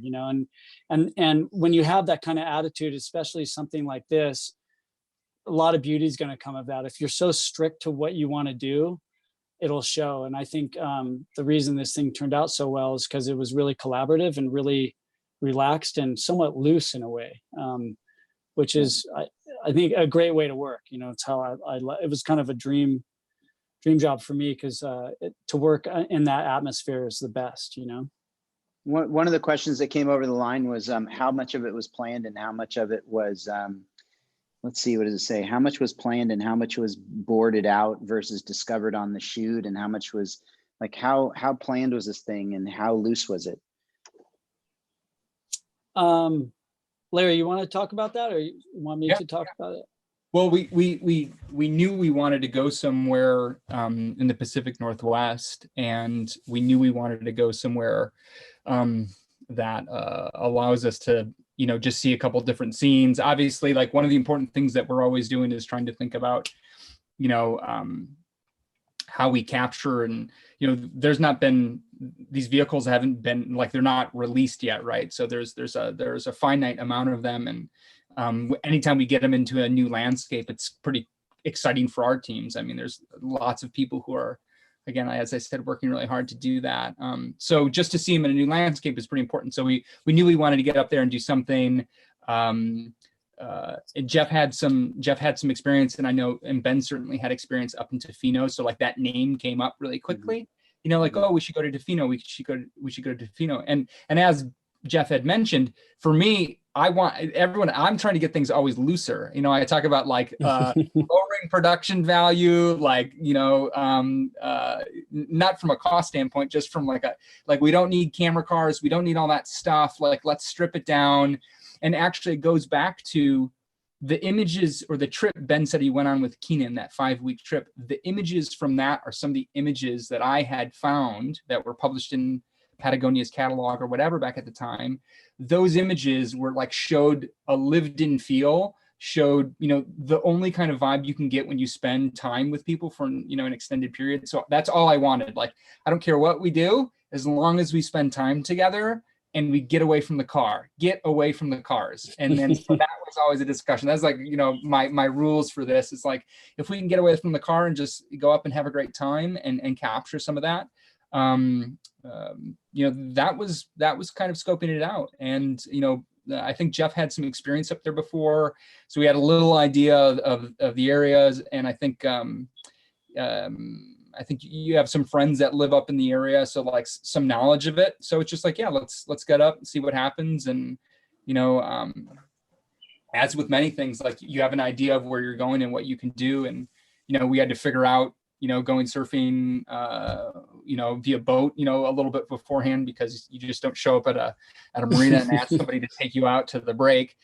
and when you have that kind of attitude, especially something like this, a lot of beauty is going to come of that. If you're so strict to what you want to do, it'll show. And I think the reason this thing turned out so well is because it was really collaborative and really relaxed and somewhat loose in a way, which is, I think, a great way to work. It's how it was kind of a dream job for me, because to work in that atmosphere is the best. One of the questions that came over the line was how much of it was planned and how much of it was, let's see, what does it say? How much was planned and how much was boarded out versus discovered on the shoot, and how much was like, how planned was this thing and how loose was it? Larry, you want to talk about that, or you want me to talk about it? Well, we knew we wanted to go somewhere in the Pacific Northwest, and we knew we wanted to go somewhere that allows us to, just see a couple different scenes. Obviously, like, one of the important things that we're always doing is trying to think about, how we capture, and, there's not been, these vehicles haven't been, like, they're not released yet, right? So there's a finite amount of them, and anytime we get them into a new landscape, it's pretty exciting for our teams. I mean, there's lots of people who are, again, as I said, working really hard to do that. So just to see them in a new landscape is pretty important. So we knew we wanted to get up there and do something. And Jeff had some experience, and I know, and Ben certainly had experience up in Tofino. So like that name came up really quickly. Like, oh, we should go to Tofino. We should go to Tofino. And as Jeff had mentioned, for me, I'm trying to get things always looser. I talk about like lowering production value, like, not from a cost standpoint, just from like we don't need camera cars. We don't need all that stuff. Like, let's strip it down. And actually it goes back to the images, or the trip Ben said he went on with Keenan, that 5-week trip. The images from that are some of the images that I had found that were published in Patagonia's catalog or whatever back at the time. Those images were like, showed a lived in feel, showed, the only kind of vibe you can get when you spend time with people for, an extended period. So that's all I wanted. Like, I don't care what we do, as long as we spend time together and we get away from the cars. And then so that was always a discussion. That's like, my rules for this. It's like, if we can get away from the car and just go up and have a great time and capture some of that, that was kind of scoping it out. And, I think Jeff had some experience up there before, so we had a little idea of the areas. And I think you have some friends that live up in the area, so like some knowledge of it. So it's just like, yeah, let's get up and see what happens. And, as with many things, like, you have an idea of where you're going and what you can do. And, we had to figure out, going surfing, via boat, a little bit beforehand, because you just don't show up at a marina and ask somebody to take you out to the break.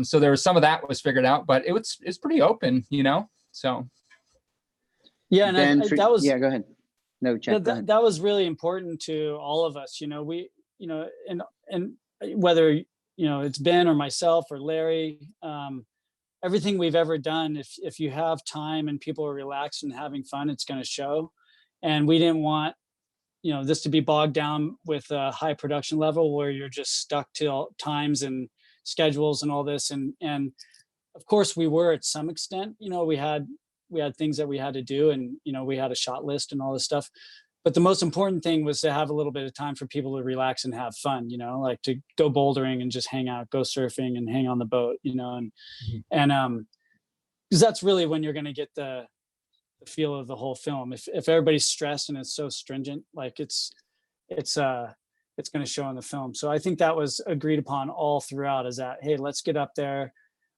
So there was some of that was figured out, but it's pretty open, so. Yeah, and Ben, go ahead. No, Jeff, go ahead. that was really important to all of us. We, and whether, it's Ben or myself or Larry, everything we've ever done, if you have time and people are relaxed and having fun, it's going to show. And we didn't want, this to be bogged down with a high production level where you're just stuck to times and schedules and all this. And of course we were at some extent, we had things that we had to do, and, we had a shot list and all this stuff. But the most important thing was to have a little bit of time for people to relax and have fun, like to go bouldering and just hang out, go surfing and hang on the boat, and because that's really when you're going to get the feel of the whole film. If everybody's stressed and it's so stringent, like it's going to show in the film. So I think that was agreed upon all throughout, is that, hey, let's get up there.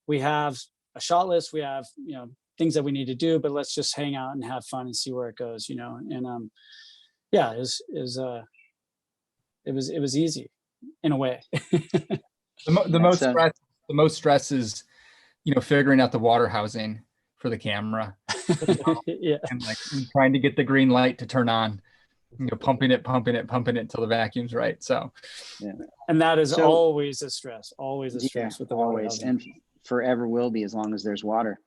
We have a shot list. We have, things that we need to do, but let's just hang out and have fun and see where it goes, and yeah, it was easy in a way. The most stress is, figuring out the water housing for the camera. Yeah. And like trying to get the green light to turn on, pumping it until the vacuum's right. So, yeah. And that is always a stress, with the water housing. And forever will be, as long as there's water.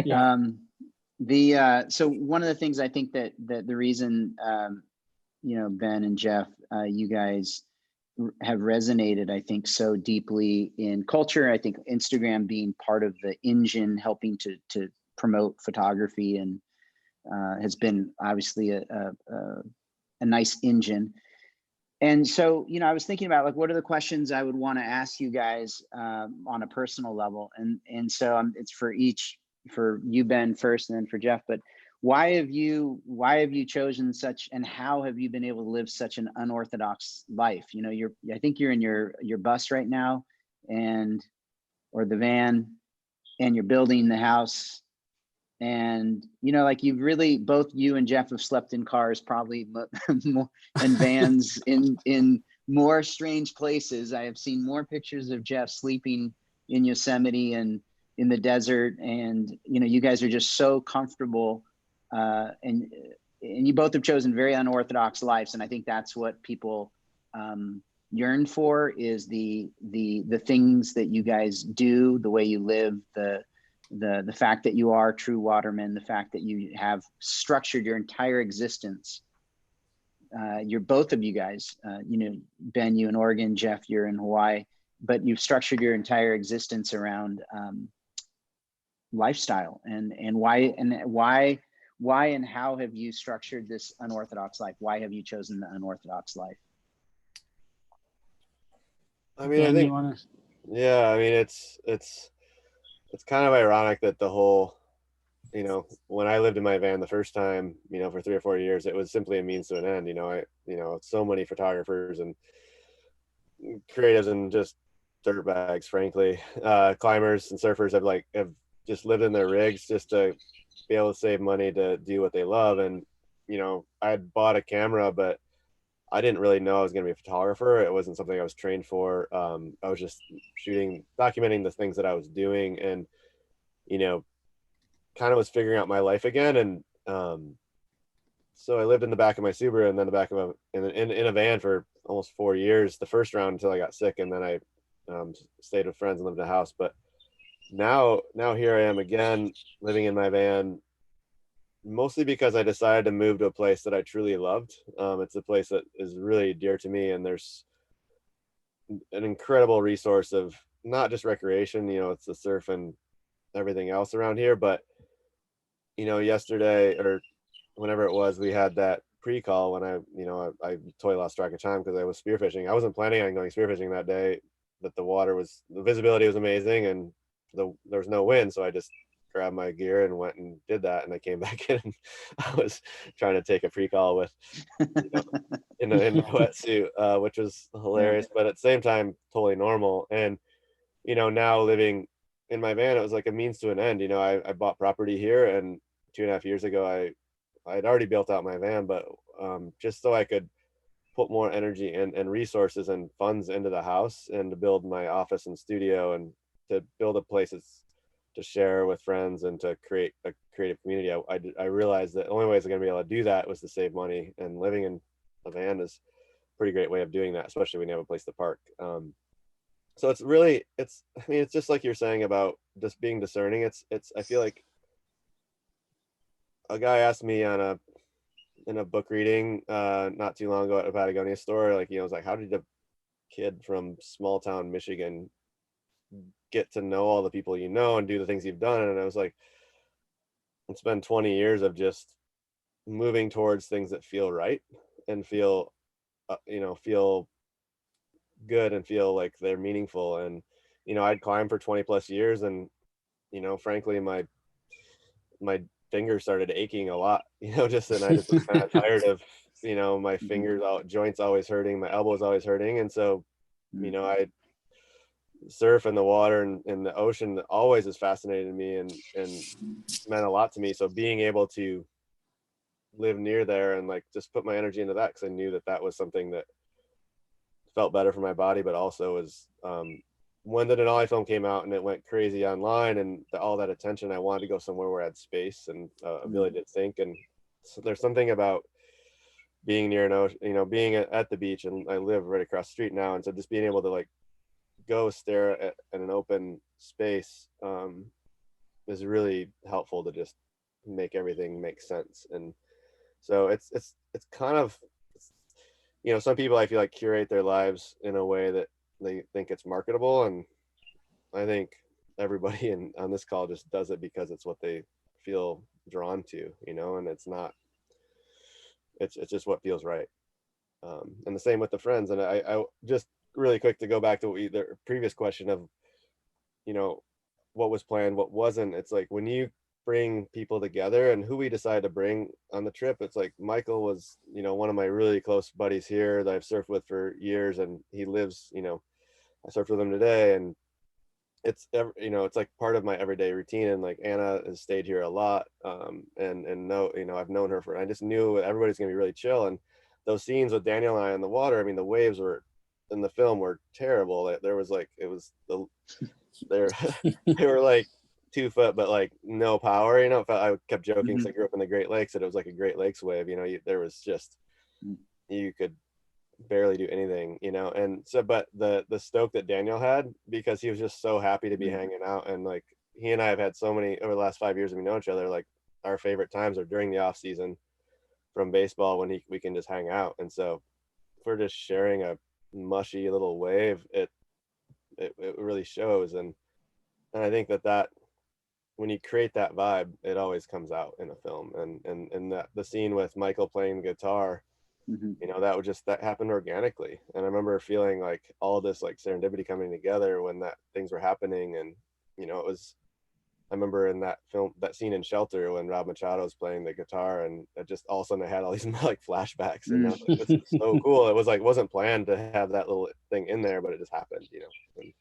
Yeah. So one of the things I think that the reason, Ben and Jeff, you guys have resonated, I think, so deeply in culture. I think Instagram being part of the engine helping to promote photography, and has been obviously a nice engine. And so, I was thinking about, like, what are the questions I would want to ask you guys on a personal level, and so it's for you, Ben, first, and then for Jeff. But why have you chosen such, and how have you been able to live such an unorthodox life? I think you're in your bus right now, or the van, and you're building the house, and like, you've really, both you and Jeff have slept in cars probably more, and vans in more strange places. I have seen more pictures of Jeff sleeping in Yosemite and in the desert, and you guys are just so comfortable, and you both have chosen very unorthodox lives, and I think that's what people yearn for, is the things that you guys do, the way you live, the fact that you are true watermen, the fact that you have structured your entire existence. You're both of you guys, Ben, you in Oregon, Jeff, you're in Hawaii, but you've structured your entire existence around lifestyle, and why and how have you structured this unorthodox life? Why have you chosen the unorthodox life? I mean, I think, yeah, I mean, it's kind of ironic that the whole, when I lived in my van the first time, for 3 or 4 years, it was simply a means to an end. So many photographers and creatives and just dirtbags, frankly, climbers and surfers have just lived in their rigs just to be able to save money to do what they love. And I had bought a camera, but I didn't really know I was going to be a photographer. It wasn't something I was trained for. I was just documenting the things that I was doing, and kind of was figuring out my life again. And so I lived in the back of my Subaru, and then the back of in a van for almost 4 years, the first round, until I got sick, and then I stayed with friends and lived in a house. But now here I am again, living in my van, mostly because I decided to move to a place that I truly loved. It's a place that is really dear to me, and there's an incredible resource of not just recreation, it's the surf and everything else around here. But yesterday, or whenever it was, we had that pre-call when I totally lost track of time because I was spearfishing. I wasn't planning on going spearfishing that day, but the visibility was amazing, and there was no wind, so I just grabbed my gear and went and did that. And I came back in, and I was trying to take a pre-call with in a wetsuit, which was hilarious, but at the same time totally normal. And now living in my van, it was like a means to an end. I bought property here, and 2.5 years ago I'd already built out my van, but just so I could put more energy and resources and funds into the house, and to build my office and studio, and to build a place that's share with friends and to create a creative community. I realized that the only ways I'm going to be able to do that was to save money, and living in a van is a pretty great way of doing that, especially when you have a place to park. So it's really, I mean, it's just like you're saying about just being discerning. I feel like a guy asked me in a book reading not too long ago at a Patagonia store, like, was like, how did a kid from small town Michigan get to know all the people and do the things you've done? And I was like, it's been 20 years of just moving towards things that feel right and feel feel good and feel like they're meaningful. And I'd climbed for 20 plus years, and frankly my fingers started aching a lot, just, and I just was kind of tired of my fingers out, joints always hurting, my elbows always hurting. And so I surf in the water and the ocean always has fascinated me and meant a lot to me. So being able to live near there and like just put my energy into that, because I knew that that was something that felt better for my body, but also was when the Denali film came out and it went crazy online and all that attention, I wanted to go somewhere where I had space and ability to think. And so there's something about being near an ocean, being at the beach, and I live right across the street now, and so just being able to like go stare at an open space is really helpful to just make everything make sense. And so it's kind of, some people I feel like curate their lives in a way that they think it's marketable, and I think everybody on this call just does it because it's what they feel drawn to, and it's not, it's just what feels right. And the same with the friends. And I just really quick to go back to the previous question of, what was planned, what wasn't. It's like when you bring people together, and who we decided to bring on the trip, it's like Michael was, one of my really close buddies here that I've surfed with for years, and he lives, I surfed with him today, and it's it's like part of my everyday routine. And like Anna has stayed here a lot, and no, I've known her I just knew everybody's gonna be really chill. And those scenes with Daniel and I in the water, I mean, the waves were in the film were terrible. There was like, they were like 2 foot, but like no power. I kept joking because I grew up in the Great Lakes, that it was like a Great Lakes wave. There was just, you could barely do anything, and so, but the stoke that Daniel had, because he was just so happy to be hanging out. And like he and I have had so many over the last 5 years that we know each other, like our favorite times are during the off season from baseball, when we can just hang out. And so if we're just sharing a mushy little wave, it really shows. And I think that when you create that vibe, it always comes out in a film. And that the scene with Michael playing guitar, that happened organically. And I remember feeling like all this like serendipity coming together when things were happening. And I remember in that film, that scene in Shelter, when Rob Machado was playing the guitar, and it just all of a sudden I had all these like flashbacks, and I was like, this is so cool. It was like, wasn't planned to have that little thing in there, but it just happened, And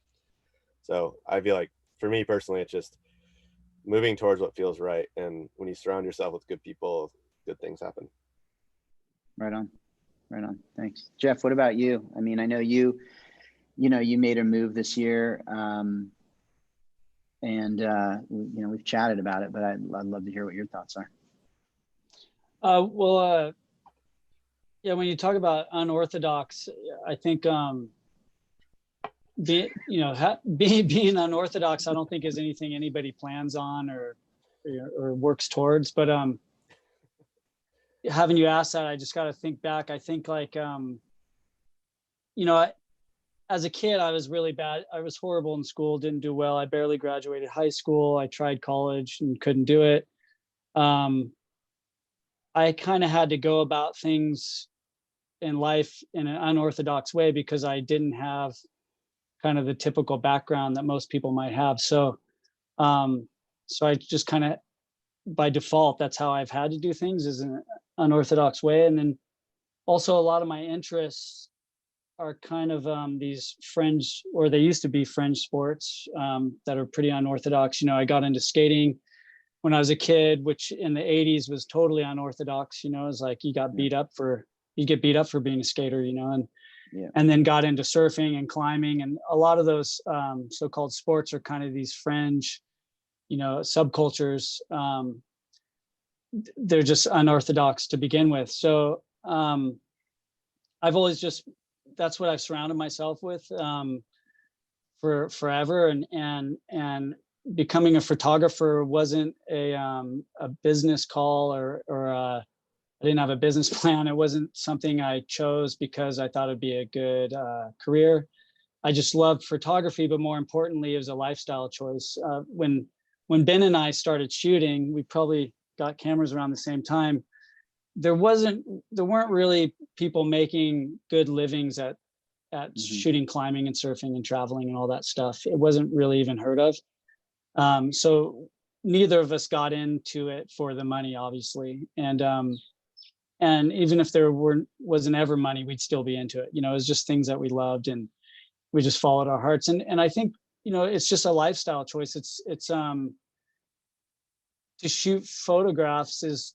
so I feel like for me personally, it's just moving towards what feels right. And when you surround yourself with good people, good things happen. Right on. Thanks. Jeff, what about you? I mean, I know you made a move this year, and we've chatted about it, but I'd love to hear what your thoughts are. Yeah, when you talk about unorthodox, I think being unorthodox, I don't think is anything anybody plans on or works towards. But having you asked that, I just got to think back. I think like as a kid, I was really bad. I was horrible in school, didn't do well. I barely graduated high school. I tried college and couldn't do it. I kind of had to go about things in life in an unorthodox way, because I didn't have kind of the typical background that most people might have. So I just kind of, by default, that's how I've had to do things, is in an unorthodox way. And then also a lot of my interests are kind of these fringe, or they used to be fringe sports that are pretty unorthodox. I got into skating when I was a kid, which in the 80s was totally unorthodox. It was like you get beat up for being a skater, and then got into surfing and climbing, and a lot of those so-called sports are kind of these fringe subcultures, they're just unorthodox to begin with. So I've always that's what I've surrounded myself with for forever. And becoming a photographer wasn't a business call or I didn't have a business plan. It wasn't something I chose because I thought it'd be a good career. I just loved photography, but more importantly, it was a lifestyle choice. When Ben and I started shooting, we probably got cameras around the same time. There weren't really people making good livings at shooting, climbing and surfing and traveling and all that stuff. It wasn't really even heard of. So neither of us got into it for the money, obviously. And even if there wasn't ever money, we'd still be into it. It was just things that we loved and we just followed our hearts. And I think, it's just a lifestyle choice. It's to shoot photographs it's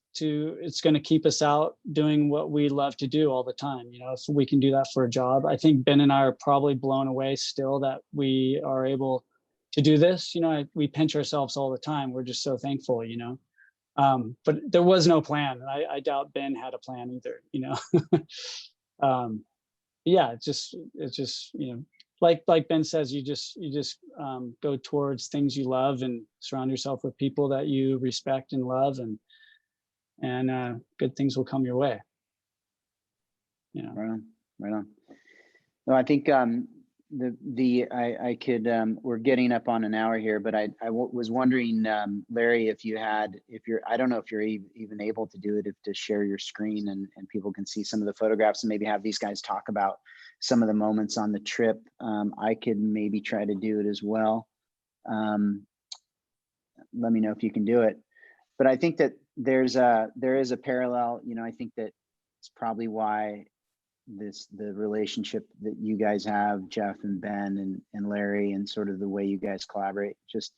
going to keep us out doing what we love to do all the time. If we can do that for a job. I think Ben and I are probably blown away still that we are able to do this. We pinch ourselves all the time. We're just so thankful, but there was no plan. I doubt Ben had a plan either, yeah, it's just, like Ben says, you just go towards things you love and surround yourself with people that you respect and love, and good things will come your way. Right on. No, I think I could we're getting up on an hour here, but I was wondering, Larry, if you're I don't know if you're even able to do it, if to share your screen and people can see some of the photographs and maybe have these guys talk about some of the moments on the trip. I could maybe try to do it as well. Let me know if you can do it. But I think that there is a parallel. I think that it's probably why the relationship that you guys have, Jeff and Ben and Larry, and sort of the way you guys collaborate, just,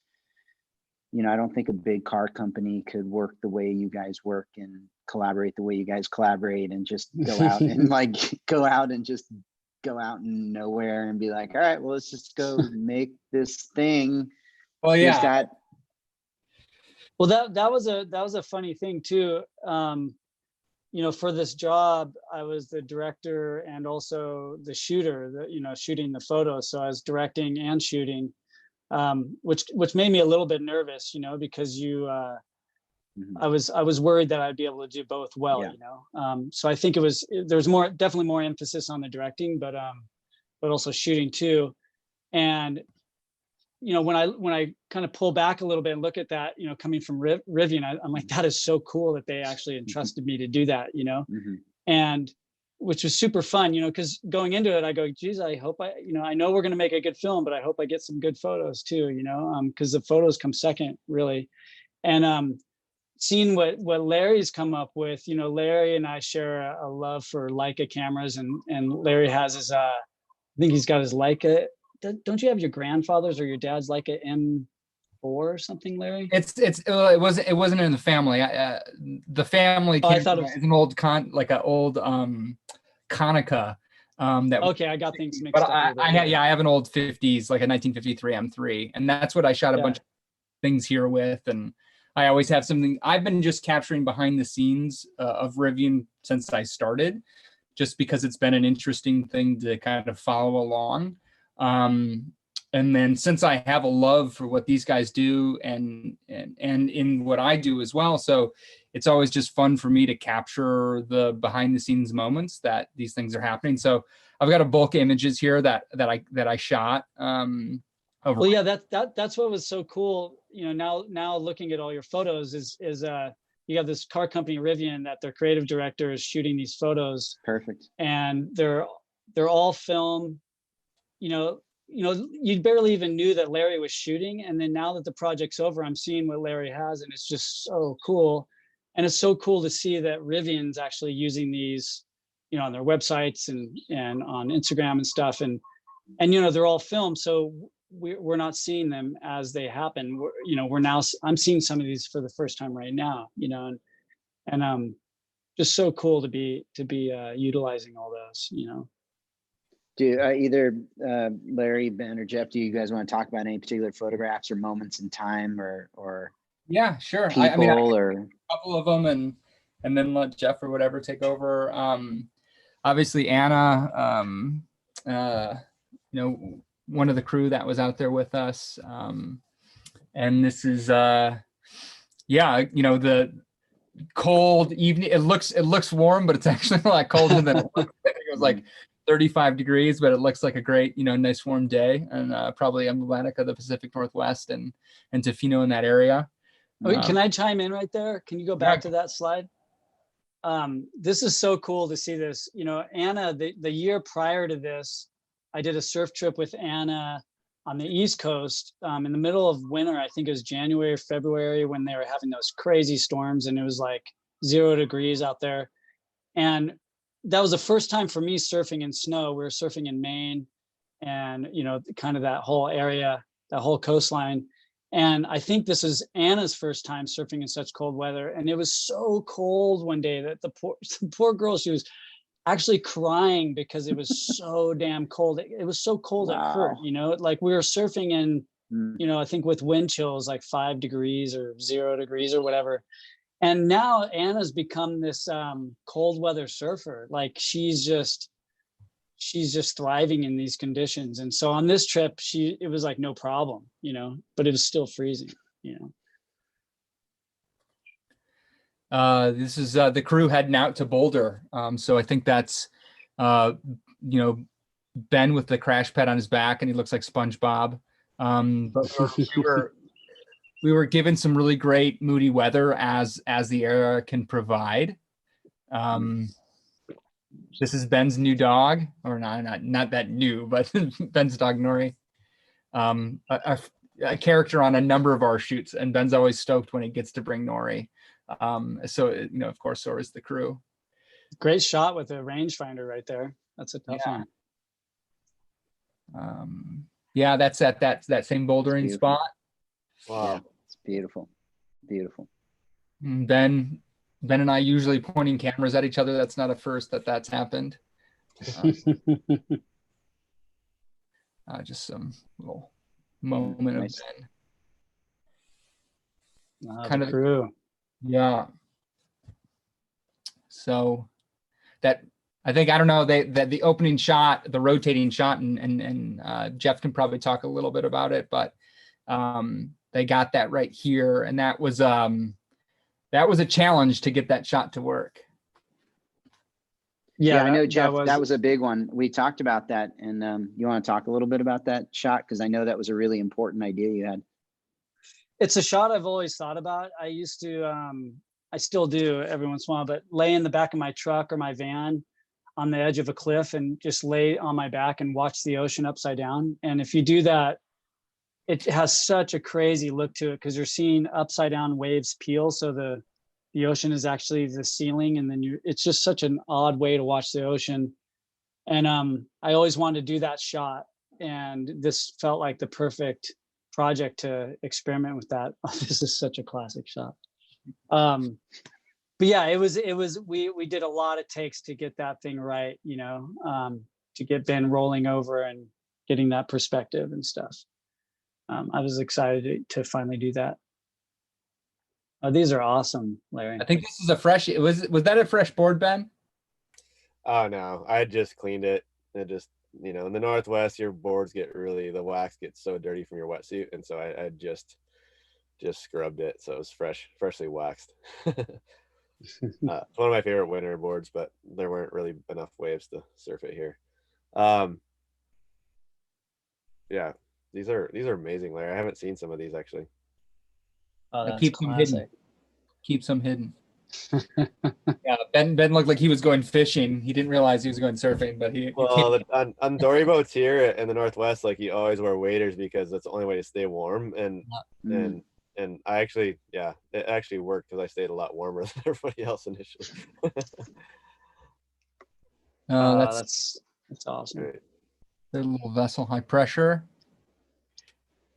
I don't think a big car company could work the way you guys work and collaborate the way you guys collaborate and just go out and go out in nowhere and be like, all right, well, let's just go make this thing. Well, yeah. Well, that was a funny thing too. For this job, I was the director and also the shooter, shooting the photos. So I was directing and shooting, which made me a little bit nervous, because I was worried that I'd be able to do both well, so I think there's definitely more emphasis on the directing, but also shooting too. And when I kind of pull back a little bit and look at that, coming from Rivian, I'm like, that is so cool that they actually entrusted me to do that, and which was super fun, because going into it, I go, geez, I hope I know we're going to make a good film, but I hope I get some good photos too, because the photos come second, really. And seeing what Larry's come up with, Larry and I share a love for Leica cameras, and Larry has his, I think he's got his Leica. Don't you have your grandfather's or your dad's Leica M4 or something, Larry? It wasn't in the family. The family I thought it was an old Konica. Okay, I got things mixed up. I have an old 50s, like a 1953 M3, and that's what I shot a bunch of things here with. And I always have something. I've been just capturing behind the scenes of Rivian since I started, just because it's been an interesting thing to kind of follow along. And then since I have a love for what these guys do and in what I do as well, so it's always just fun for me to capture the behind the scenes moments that these things are happening. So I've got a bulk images here that I shot. Well, yeah, that's what was so cool. Now looking at all your photos is you have this car company, Rivian, that their creative director is shooting these photos. Perfect. And they're all film. You barely even knew that Larry was shooting. And then now that the project's over, I'm seeing what Larry has, and it's just so cool. And it's so cool to see that Rivian's actually using these, on their websites and on Instagram and stuff. And they're all filmed. So we're not seeing them as they happen. I'm seeing some of these for the first time right now, and just so cool to be utilizing all those, Do either Larry, Ben, or Jeff, do you guys want to talk about any particular photographs or moments in time or Yeah, sure. people I mean, I or a couple of them and then let Jeff or whatever take over. Obviously Anna, you know, one of the crew that was out there with us. And this is, yeah, you know, the cold evening. It looks warm, but it's actually a lot colder than it looks. I think it was like 35 degrees, but it looks like a great, you know, nice warm day, and probably emblematic of the Pacific Northwest and Tofino in that area. Wait, can I chime in right there? Can you go back to that slide? This is so cool to see this. You know, Anna, the year prior to this, I did a surf trip with Anna on the East Coast in the middle of winter. I think it was January or February when they were having those crazy storms and it was like 0 degrees out there. And that was the first time for me surfing in snow. We were surfing in Maine and, you know, kind of that whole area, that whole coastline. And I think this is Anna's first time surfing in such cold weather. And it was so cold one day that the poor girl, she was actually crying because it was so damn cold. It was so cold it hurt, you know, like we were surfing in, you know, I think with wind chills like 5 degrees or 0 degrees or whatever. And now Anna's become this cold weather surfer. Like she's just thriving in these conditions. And so on this trip, it was like no problem, you know, but it was still freezing, you know. This is the crew heading out to Boulder. So I think that's, you know, Ben with the crash pad on his back and he looks like SpongeBob. But we were given some really great moody weather as the area can provide. This is Ben's new dog, or not that new, but Ben's dog Nori. A character on a number of our shoots, and Ben's always stoked when he gets to bring Nori. So you know, of course, so is the crew. Great shot with the rangefinder right there. That's a tough one. Yeah, that's at that same bouldering spot. Wow, yeah, it's beautiful, beautiful. Ben and I usually pointing cameras at each other. That's not a first that's happened. Just some little moment nice. Of Ben. Kind of crew. Yeah. So that I think, I don't know, that the opening shot, the rotating shot, and Jeff can probably talk a little bit about it, but they got that right here, and that was a challenge to get that shot to work. Yeah, I know, Jeff, that was a big one. We talked about that, and you want to talk a little bit about that shot? Because I know that was a really important idea you had. It's a shot I've always thought about. I used to, I still do every once in a while, but lay in the back of my truck or my van on the edge of a cliff and just lay on my back and watch the ocean upside down. And if you do that, it has such a crazy look to it because you're seeing upside down waves peel. So the ocean is actually the ceiling, and then it's just such an odd way to watch the ocean. And I always wanted to do that shot, and this felt like the perfect project to experiment with that. This is such a classic shot. But yeah, it was we did a lot of takes to get that thing right, you know, to get Ben rolling over and getting that perspective and stuff. I was excited to finally do that. Oh, these are awesome, Larry. I think this is a fresh. Was that a fresh board, Ben? Oh no, I just cleaned it. It just, you know, in the Northwest, your boards the wax gets so dirty from your wetsuit, and so I just scrubbed it, so it was freshly waxed. It's one of my favorite winter boards, but there weren't really enough waves to surf it here. Yeah, these are amazing, Larry. I haven't seen some of these actually. Oh, that's keep classic. them hidden. Keep some hidden. Yeah, Ben looked like he was going fishing. He didn't realize he was going surfing, but on dory boats here in the Northwest, like, you always wear waders because that's the only way to stay warm. And I actually, yeah, it actually worked because I stayed a lot warmer than everybody else initially. That's awesome. Right. Their little vessel, high pressure.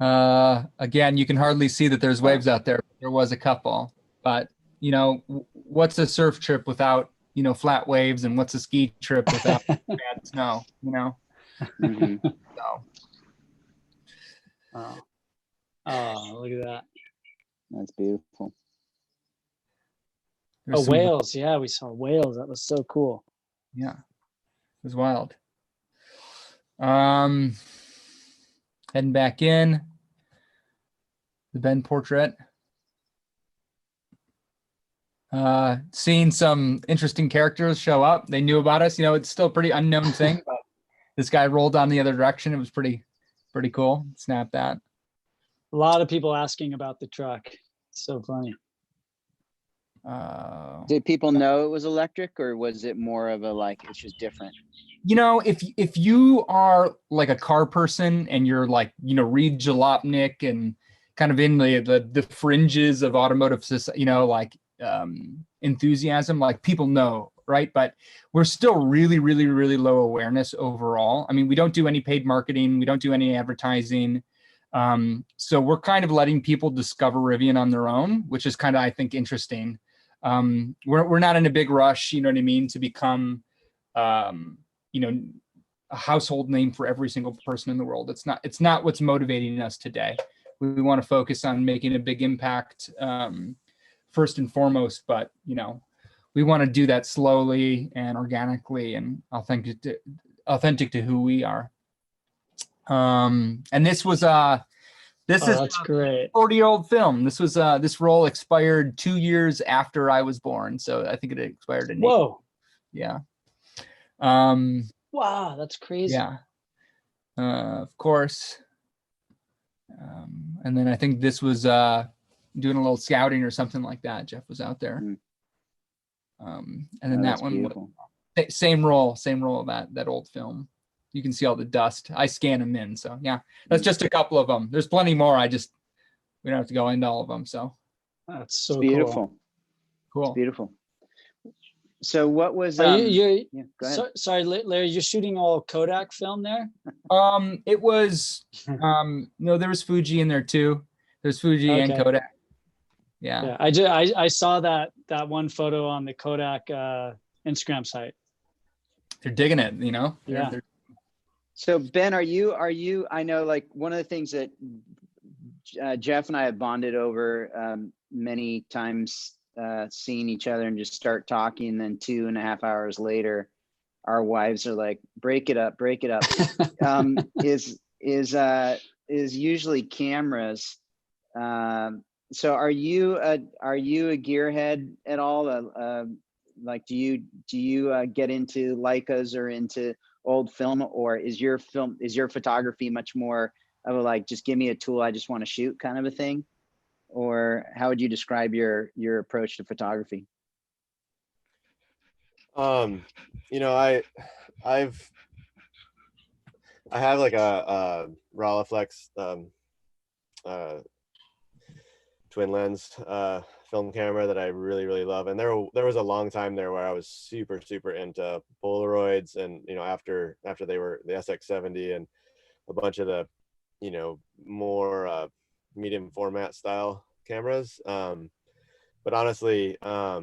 Again, you can hardly see that there's waves out there. There was a couple, but you know, what's a surf trip without, you know, flat waves, and what's a ski trip without bad snow, you know? Mhm. So Oh, look at that. That's beautiful. there's Oh, some, whales. Yeah, we saw whales. That was so cool. yeah, it was wild. Heading back in the Ben portrait. Seeing some interesting characters show up. They knew about us. You know, it's still a pretty unknown thing, but this guy rolled on the other direction. It was pretty cool. Snap that. A lot of people asking about the truck. So funny. Did people know it was electric, or was it more of a like it's just different? You know, if you are like a car person and you're like, you know, Reed Jalopnik and kind of in the fringes of automotive, you know, like enthusiasm, like people know, right? But we're still really, really, really low awareness overall. I mean, we don't do any paid marketing, we don't do any advertising. So we're kind of letting people discover Rivian on their own, which is kind of, I think, interesting. We're not in a big rush, you know what I mean, to become you know, a household name for every single person in the world. It's not what's motivating us today. We want to focus on making a big impact first and foremost, but you know, we want to do that slowly and organically and authentic to who we are. And this was this is That's great. 40-year-old film. This was this roll expired 2 years after I was born, so I think it expired in Whoa. yeah. Wow, that's crazy. Yeah. Of course. And then I think this was doing a little scouting or something like that. Jeff was out there. And then that one beautiful. was same roll of that old film. You can see all the dust. I scan them in. So yeah, that's just a couple of them. There's plenty more. We don't have to go into all of them. So That's so beautiful. cool. It's beautiful. So what was Are yeah, go ahead. sorry, Larry, you're shooting all Kodak film there? It was no, there was Fuji in there too. There's Fuji and Okay. Kodak. Yeah. I saw that one photo on the Kodak Instagram site. They're digging it, you know. Yeah. So Ben, are you? I know, like, one of the things that Jeff and I have bonded over many times, seeing each other and just start talking, and then 2.5 hours later, our wives are like, "Break it up, break it up." Is usually cameras. So are you a gearhead at all? Like, do you get into Leicas or into old film, or is your photography much more of a like, just give me a tool, I just want to shoot kind of a thing? Or how would you describe your approach to photography? You know, I have like a Rolleiflex twin lens film camera that I really, really love. And there was a long time there where I was super, super into Polaroids, and you know, after they were the SX70 and a bunch of the, you know, more medium format style cameras. But honestly, I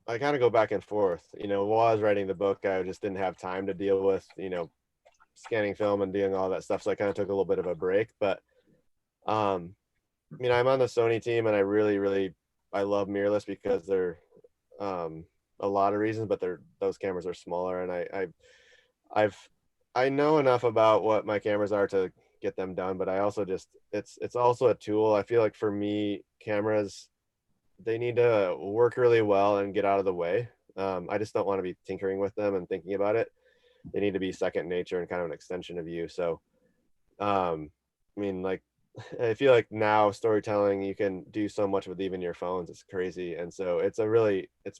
kind of go back and forth. You know, while I was writing the book, I just didn't have time to deal with, you know, scanning film and doing all that stuff. So I kind of took a little bit of a break. But I mean, I'm on the Sony team, and I really, really, I love mirrorless because they're a lot of reasons, but those cameras are smaller, and I know enough about what my cameras are to get them done, but I also just, it's also a tool. I feel like for me, cameras, they need to work really well and get out of the way. I just don't want to be tinkering with them and thinking about it. They need to be second nature and kind of an extension of you. So, I mean, like, I feel like now storytelling, you can do so much with even your phones. It's crazy. And so it's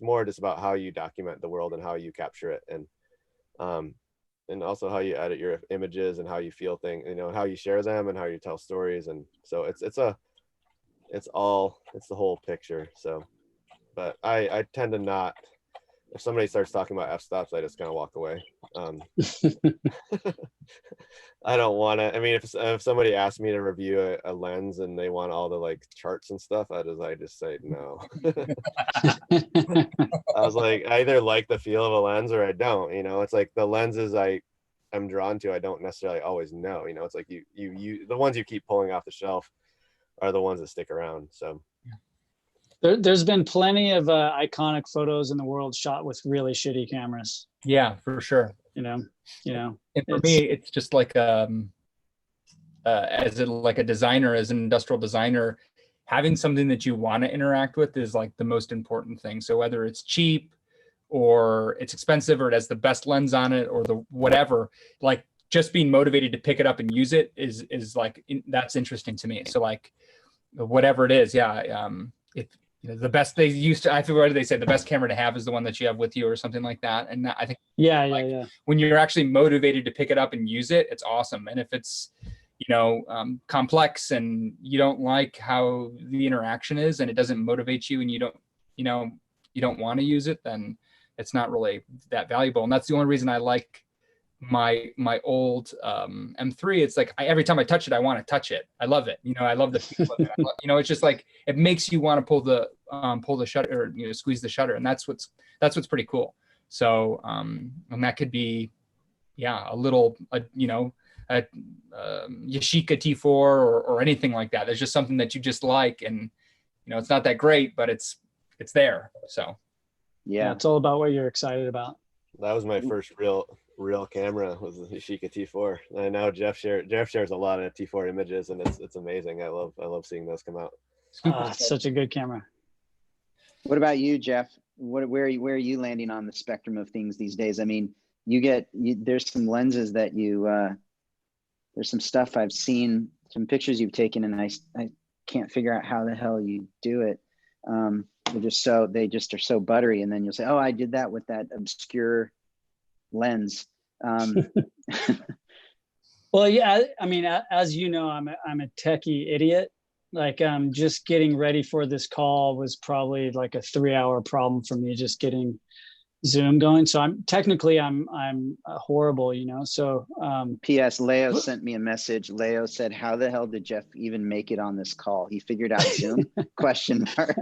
more just about how you document the world and how you capture it. And also how you edit your images and how you feel things, you know, how you share them and how you tell stories. And so it's the whole picture. So, but I tend to not, if somebody starts talking about f-stops, I just kind of walk away. I don't want to, I mean, if somebody asks me to review a lens and they want all the like charts and stuff, I just say no. I was like, I either like the feel of a lens or I don't, you know. It's like the lenses, I I'm drawn to, I don't necessarily always know. You know, it's like you the ones you keep pulling off the shelf are the ones that stick around. So There's been plenty of iconic photos in the world shot with really shitty cameras. Yeah, for sure. You know. And for me, it's just like like a designer, as an industrial designer, having something that you want to interact with is like the most important thing. So whether it's cheap or it's expensive or it has the best lens on it or the whatever, like just being motivated to pick it up and use it is like that's interesting to me. So like whatever it is, yeah. If you know, the best they used to, I feel, what do they say? The best camera to have is the one that you have with you, or something like that. And I think when you're actually motivated to pick it up and use it, it's awesome. And if it's complex and you don't like how the interaction is and it doesn't motivate you and you don't want to use it, then it's not really that valuable. And that's the only reason I like my old M3. It's like every time I touch it, I want to touch it. I love it. I love the feel of it. It's just like it makes you want to pull the shutter, or squeeze the shutter, and that's what's pretty cool. So and that could be a little a Yashica T4 or anything like that. There's just something that you just like, and it's not that great, but it's there. So yeah, it's all about what you're excited about. That was my first real camera, was the Yashica T4. And now Jeff shares a lot of T4 images, and it's amazing. I love seeing those come out. It's such a good camera. What about you, Jeff? Where are you landing on the spectrum of things these days? I mean, there's some lenses that there's some stuff I've seen, some pictures you've taken, and I can't figure out how the hell you do it. They just are so buttery, and then you'll say, "Oh, I did that with that obscure lens." Well, yeah, I mean, as you know, I'm a techie idiot. Like, just getting ready for this call was probably like a 3-hour problem for me, just getting Zoom going. So I'm horrible, so P.S. Leo sent me a message. Leo said, "How the hell did Jeff even make it on this call? He figured out Zoom?" Question mark.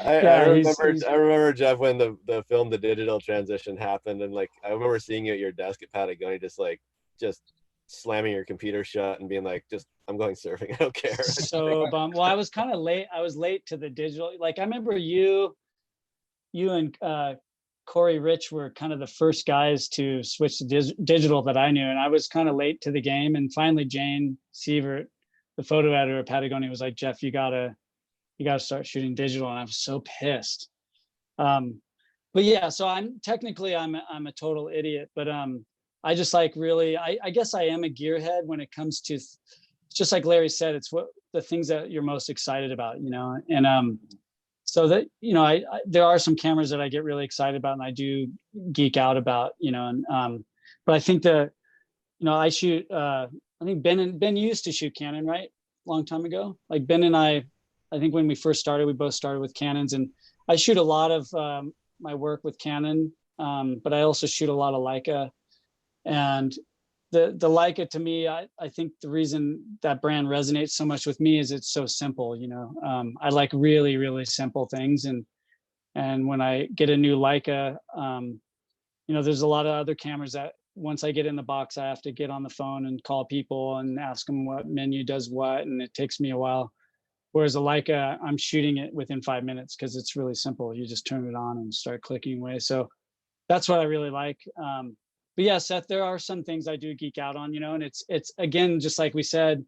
I remember Jeff, when the film to digital transition happened, and like I remember seeing you at your desk at Patagonia, just slamming your computer shut and being like, I'm going surfing, I don't care. So bummed. Well, I was kind of late. I was late to the digital. Like, I remember you and Corey Rich were kind of the first guys to switch to digital that I knew, and I was kind of late to the game. And finally, Jane Sievert, the photo editor at Patagonia, was like, "Jeff, you gotta start shooting digital." And I was so pissed. But yeah, so I'm a total idiot, but I just like really, I guess I am a gearhead when it comes to, just like Larry said, it's what the things that you're most excited about, and so that, there are some cameras that I get really excited about and I do geek out about, but I think I shoot, I think Ben used to shoot Canon, right? Long time ago. Like Ben and I think when we first started, we both started with Canons, and I shoot a lot of my work with Canon, but I also shoot a lot of Leica. And the Leica, to me, I think the reason that brand resonates so much with me is it's so simple. I like really, really simple things, and when I get a new Leica, there's a lot of other cameras that once I get in the box, I have to get on the phone and call people and ask them what menu does what, and it takes me a while. Whereas a Leica, I'm shooting it within 5 minutes because it's really simple. You just turn it on and start clicking away. So that's what I really like. But yeah, Seth, there are some things I do geek out on, and it's again, just like we said,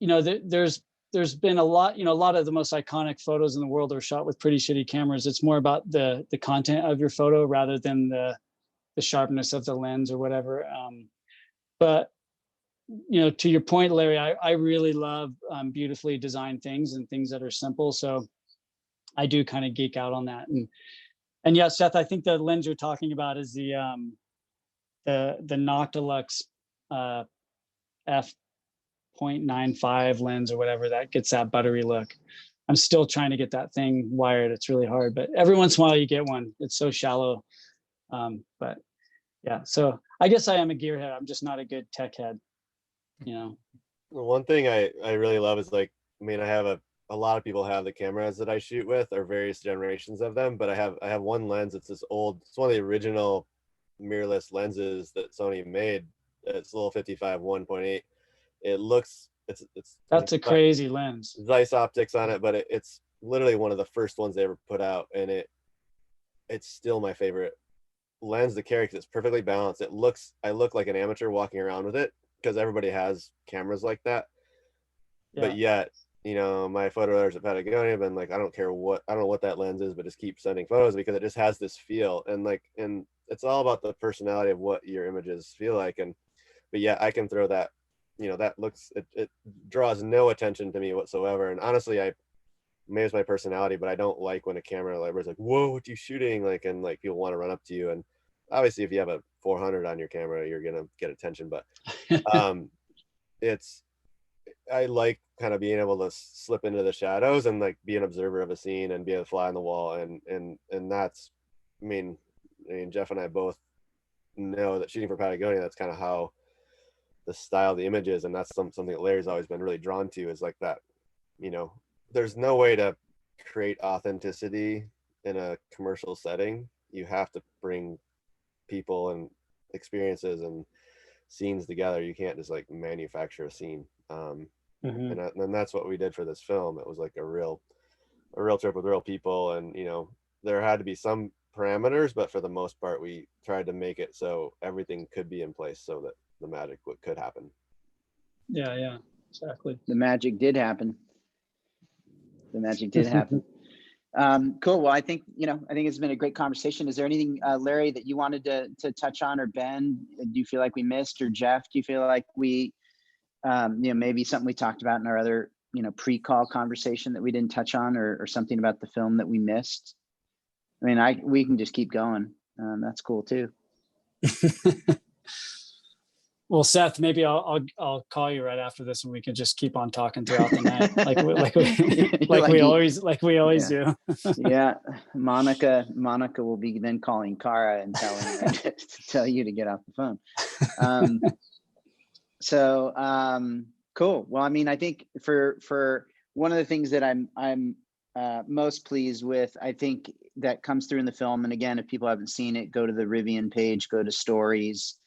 there's been a lot of the most iconic photos in the world are shot with pretty shitty cameras. It's more about the content of your photo rather than the sharpness of the lens or whatever. But to your point, Larry, I really love beautifully designed things and things that are simple. So I do kind of geek out on that. And yeah, Seth, I think the lens you're talking about is the Noctilux f.95 lens or whatever that gets that buttery look. I'm still trying to get that thing wired. It's really hard, but every once in a while you get one. It's so shallow. But yeah, so I guess I am a gearhead. I'm just not a good tech head. One thing I really love is, like, I mean, I have a lot of people have the cameras that I shoot with, or various generations of them, but I have one lens. It's this old, it's one of the original mirrorless lenses that Sony made. It's little 55 1.8. It looks, That's a crazy lens. Zeiss optics on it, but it's literally one of the first ones they ever put out, and it's still my favorite lens to carry because it's perfectly balanced. I look like an amateur walking around with it because everybody has cameras like that. Yeah. But yet, you know, my photo editors at Patagonia have been like, I don't know what that lens is, but just keep sending photos because it just has this feel. And it's all about the personality of what your images feel like. But yeah, I can throw that, you know, that looks, it draws no attention to me whatsoever. And honestly, maybe it's my personality, but I don't like when a camera, like, everybody's like, whoa, what are you shooting? Like, and like people want to run up to you. And obviously if you have a 400 on your camera, you're going to get attention, but I like kind of being able to slip into the shadows and like be an observer of a scene and be a fly on the wall. And that's, I mean, Jeff and I both know that shooting for Patagonia, that's kind of how the style of the images, and that's something that Larry's always been really drawn to, is like that, you know, there's no way to create authenticity in a commercial setting. You have to bring people and experiences and scenes together. You can't just like manufacture a scene. And that's what we did for this film. It was like a real trip with real people, and you know, there had to be some parameters, but for the most part we tried to make it so everything could be in place so that the magic could happen. Yeah, exactly. The magic did happen. Cool. Well, I think it's been a great conversation. Is there anything, Larry, that you wanted to touch on, or Ben, do you feel like we missed, or Jeff, do you feel like we, maybe something we talked about in our other, pre-call conversation that we didn't touch on, or something about the film that we missed? I mean, we can just keep going. That's cool too. Well, Seth, maybe I'll call you right after this, and we can just keep on talking throughout the night, like we always do. Yeah, Monica will be then calling Kara and telling her to tell you to get off the phone. Cool. Well, I mean, I think for one of the things that I'm most pleased with, I think that comes through in the film. And again, if people haven't seen it, go to the Rivian page, go to stories.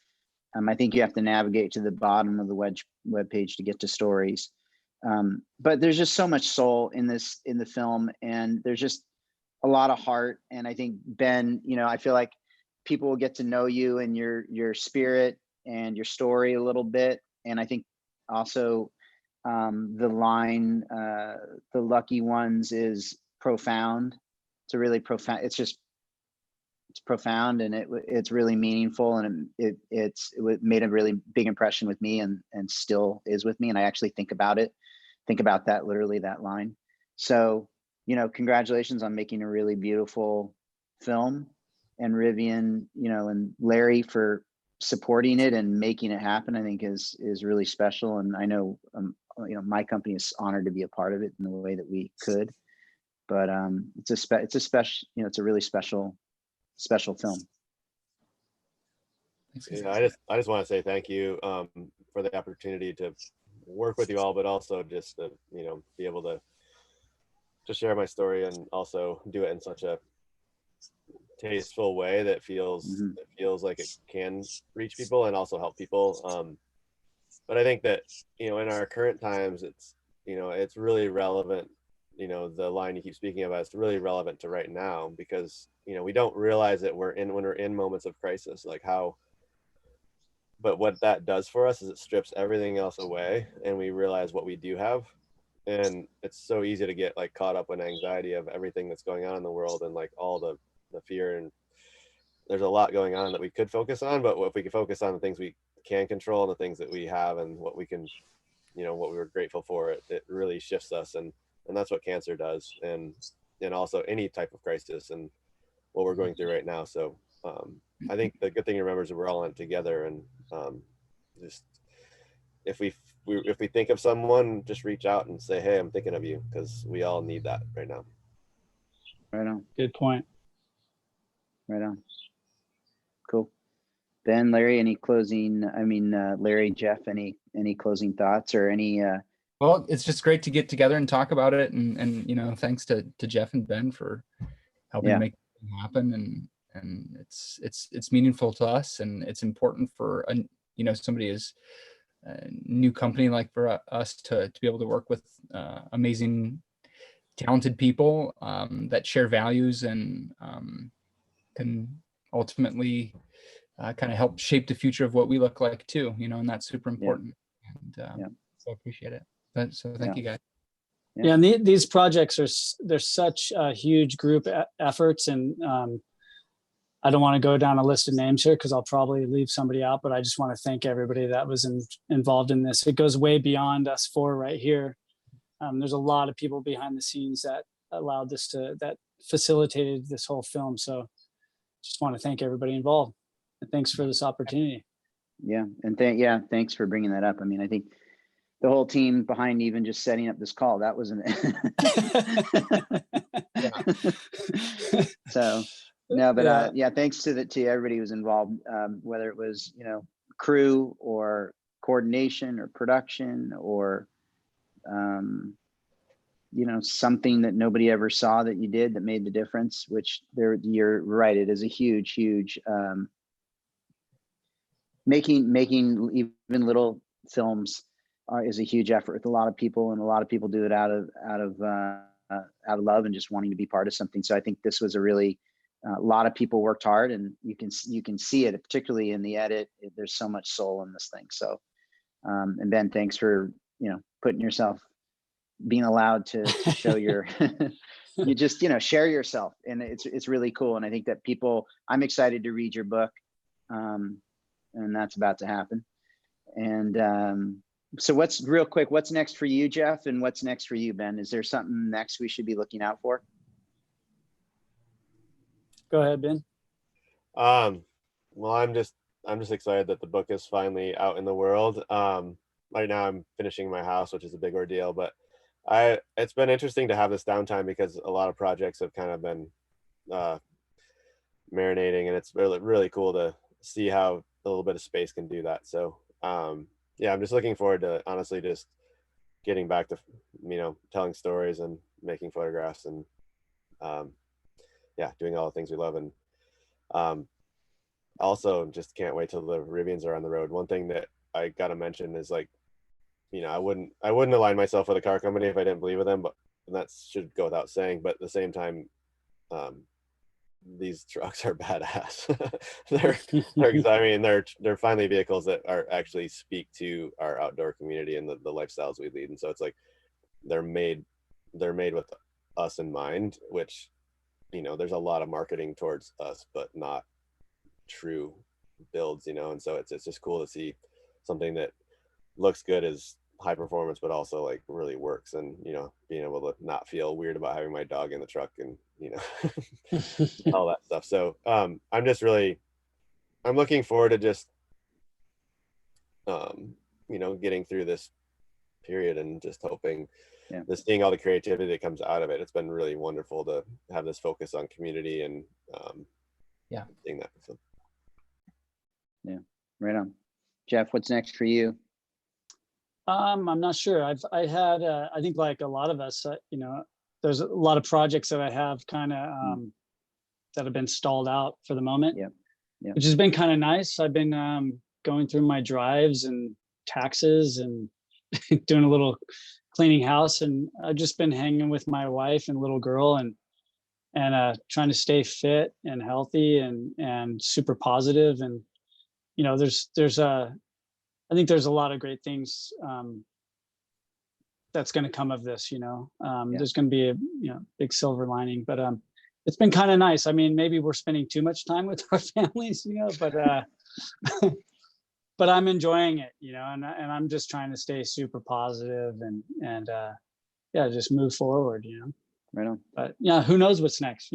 I think you have to navigate to the bottom of the web page to get to stories. But there's just so much soul in the film, and there's just a lot of heart. And I think, Ben, I feel like people will get to know you and your spirit and your story a little bit. And I think also the line, the lucky ones, is profound. It's a really profound, it's profound, and it's really meaningful, and it made a really big impression with me, and still is with me. And I actually think about that, literally, that line. So, congratulations on making a really beautiful film, and Rivian, and Larry for supporting it and making it happen. I think is really special. And I know, my company is honored to be a part of it in the way that we could, but it's a special, it's a really special film. Yeah, I just want to say thank you for the opportunity to work with you all, but also just to be able to share my story, and also do it in such a tasteful way that feels like it can reach people and also help people. But I think that in our current times, it's really relevant. The line you keep speaking about is really relevant to right now, because we don't realize that when we're in moments of crisis, but what that does for us is it strips everything else away, and we realize what we do have. And it's so easy to get caught up in anxiety of everything that's going on in the world, and all the fear, and there's a lot going on that we could focus on. But if we could focus on the things we can control, and the things that we have, and what we can, what we were grateful for, it really shifts us. And that's what cancer does, and also any type of crisis, and what we're going through right now. So I think the good thing to remember is that we're all in it together, and just if we think of someone, just reach out and say, hey, I'm thinking of you, because we all need that right now. Right on. Good point. Right on. Cool. Ben, Larry, any closing? Larry, Jeff, any closing thoughts, or any? Well, it's just great to get together and talk about it, and thanks to Jeff and Ben for helping make it happen, and it's meaningful to us, and it's important for somebody as a new company like for us to be able to work with amazing, talented people that share values and can ultimately kind of help shape the future of what we look like too, and that's super important. And so I appreciate it. So thank you guys. Yeah, and these projects they're such huge group efforts, and I don't want to go down a list of names here because I'll probably leave somebody out, but I just want to thank everybody that was involved in this. It goes way beyond us four right here. There's a lot of people behind the scenes that allowed that facilitated this whole film. So just want to thank everybody involved, and thanks for this opportunity. Yeah, and thanks for bringing that up. I mean, I think the whole team behind even just setting up this call, that was so no, but thanks to everybody who was involved, whether it was crew or coordination or production or something that nobody ever saw that you did that made the difference, which you're right, it is a huge making even little films is a huge effort with a lot of people, and a lot of people do it out of love and just wanting to be part of something. So I think this was a lot of people worked hard, and you can see it, particularly in the edit. There's so much soul in this thing. So and Ben, thanks for putting yourself, being allowed to show your you just share yourself, and it's really cool. And I think that I'm excited to read your book, and that's about to happen. And so what's next for you, Jeff, and what's next for you, Ben? Is there something next we should be looking out for? Go ahead, Ben. Well, I'm just excited that the book is finally out in the world. Right now I'm finishing my house, which is a big ordeal, but it's been interesting to have this downtime because a lot of projects have kind of been marinating, and it's really, really cool to see how a little bit of space can do that. So I'm just looking forward to honestly just getting back to telling stories and making photographs and doing all the things we love. And also just can't wait till the Rivians are on the road. One thing that I gotta mention is I wouldn't align myself with a car company if I didn't believe in them, but that should go without saying. But at the same time, these trucks are badass. they're finally vehicles that are actually speak to our outdoor community and the lifestyles we lead. And so it's like they're made with us in mind, which there's a lot of marketing towards us, but not true builds, and so it's just cool to see something that looks good as high performance, but also like really works, and being able to not feel weird about having my dog in the truck and all that stuff. So I'm looking forward to just getting through this period, and just hoping seeing all the creativity that comes out of it. It's been really wonderful to have this focus on community and seeing that. So. Yeah, right on. Jeff, what's next for you? I'm not sure. I had I think like a lot of us, there's a lot of projects that I have kind of that have been stalled out for the moment. Yeah. Which has been kind of nice. I've been going through my drives and taxes and doing a little cleaning house, and I've just been hanging with my wife and little girl, and trying to stay fit and healthy and super positive. And I think there's a lot of great things that's going to come of this. There's going to be a big silver lining, but it's been kind of nice. I mean, maybe we're spending too much time with our families, but but I'm enjoying it, and I'm just trying to stay super positive and just move forward, Right on. But who knows what's next?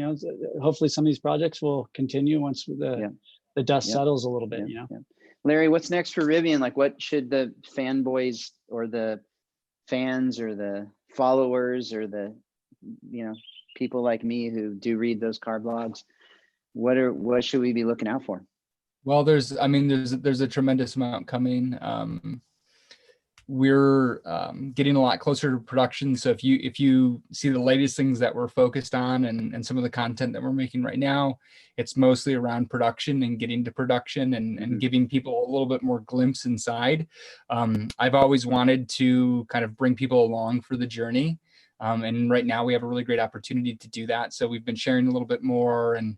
Hopefully some of these projects will continue once the dust settles a little bit. Larry, what's next for Rivian? Like, what should the fanboys or the fans or the followers or the people like me who do read those car blogs, what should we be looking out for? Well, there's a tremendous amount coming. we're getting a lot closer to production. So if you see the latest things that we're focused on and some of the content that we're making right now, it's mostly around production and getting to production and giving people a little bit more glimpse inside. I've always wanted to kind of bring people along for the journey. And right now we have a really great opportunity to do that. So we've been sharing a little bit more, and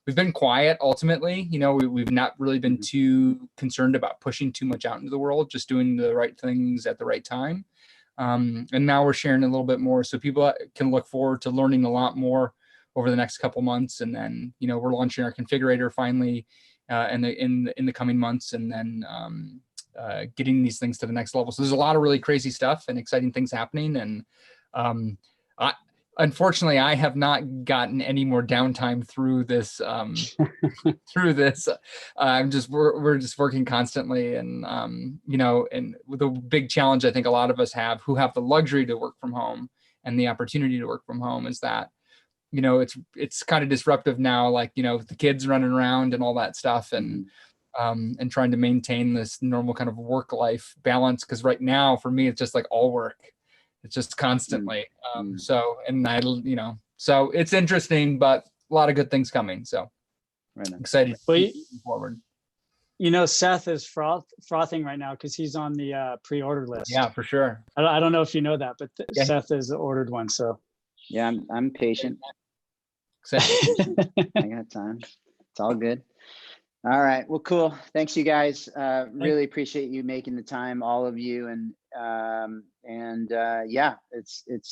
we've been quiet ultimately. You know, we've not really been too concerned about pushing too much out into the world, just doing the right things at the right time. And now we're sharing a little bit more, so people can look forward to learning a lot more over the next couple months. And then, you know, we're launching our configurator finally in the coming months, and then getting these things to the next level. So there's a lot of really crazy stuff and exciting things happening. And unfortunately, I have not gotten any more downtime through this. We're just working constantly, and you know, and the big challenge I think a lot of us have who have the luxury to work from home and the opportunity to work from home is that, you know, it's kind of disruptive now, like, you know, the kids running around and all that stuff, and trying to maintain this normal kind of work-life balance. Because right now, for me, it's just like all work. It's just constantly. So it's interesting, but a lot of good things coming. So excited forward. You know, Seth is frothing right now because he's on the pre-order list. Yeah, for sure. I don't know if you know that, but Seth is the ordered one. So yeah, I'm patient. Excited. I got time. It's all good. All right. Well, cool. Thanks, you guys. Really appreciate you making the time, all of you. And yeah,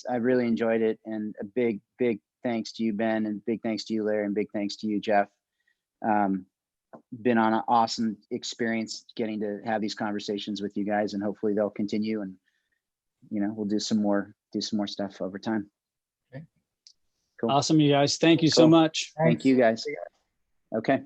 I really enjoyed it. And a big thanks to you, Ben, and big thanks to you, Larry, and big thanks to you, Jeff. Been on an awesome experience getting to have these conversations with you guys, and hopefully they'll continue. And, you know, we'll do some more stuff over time. Okay. Cool. Awesome, you guys. Thank you so much. Thank you, guys. Okay.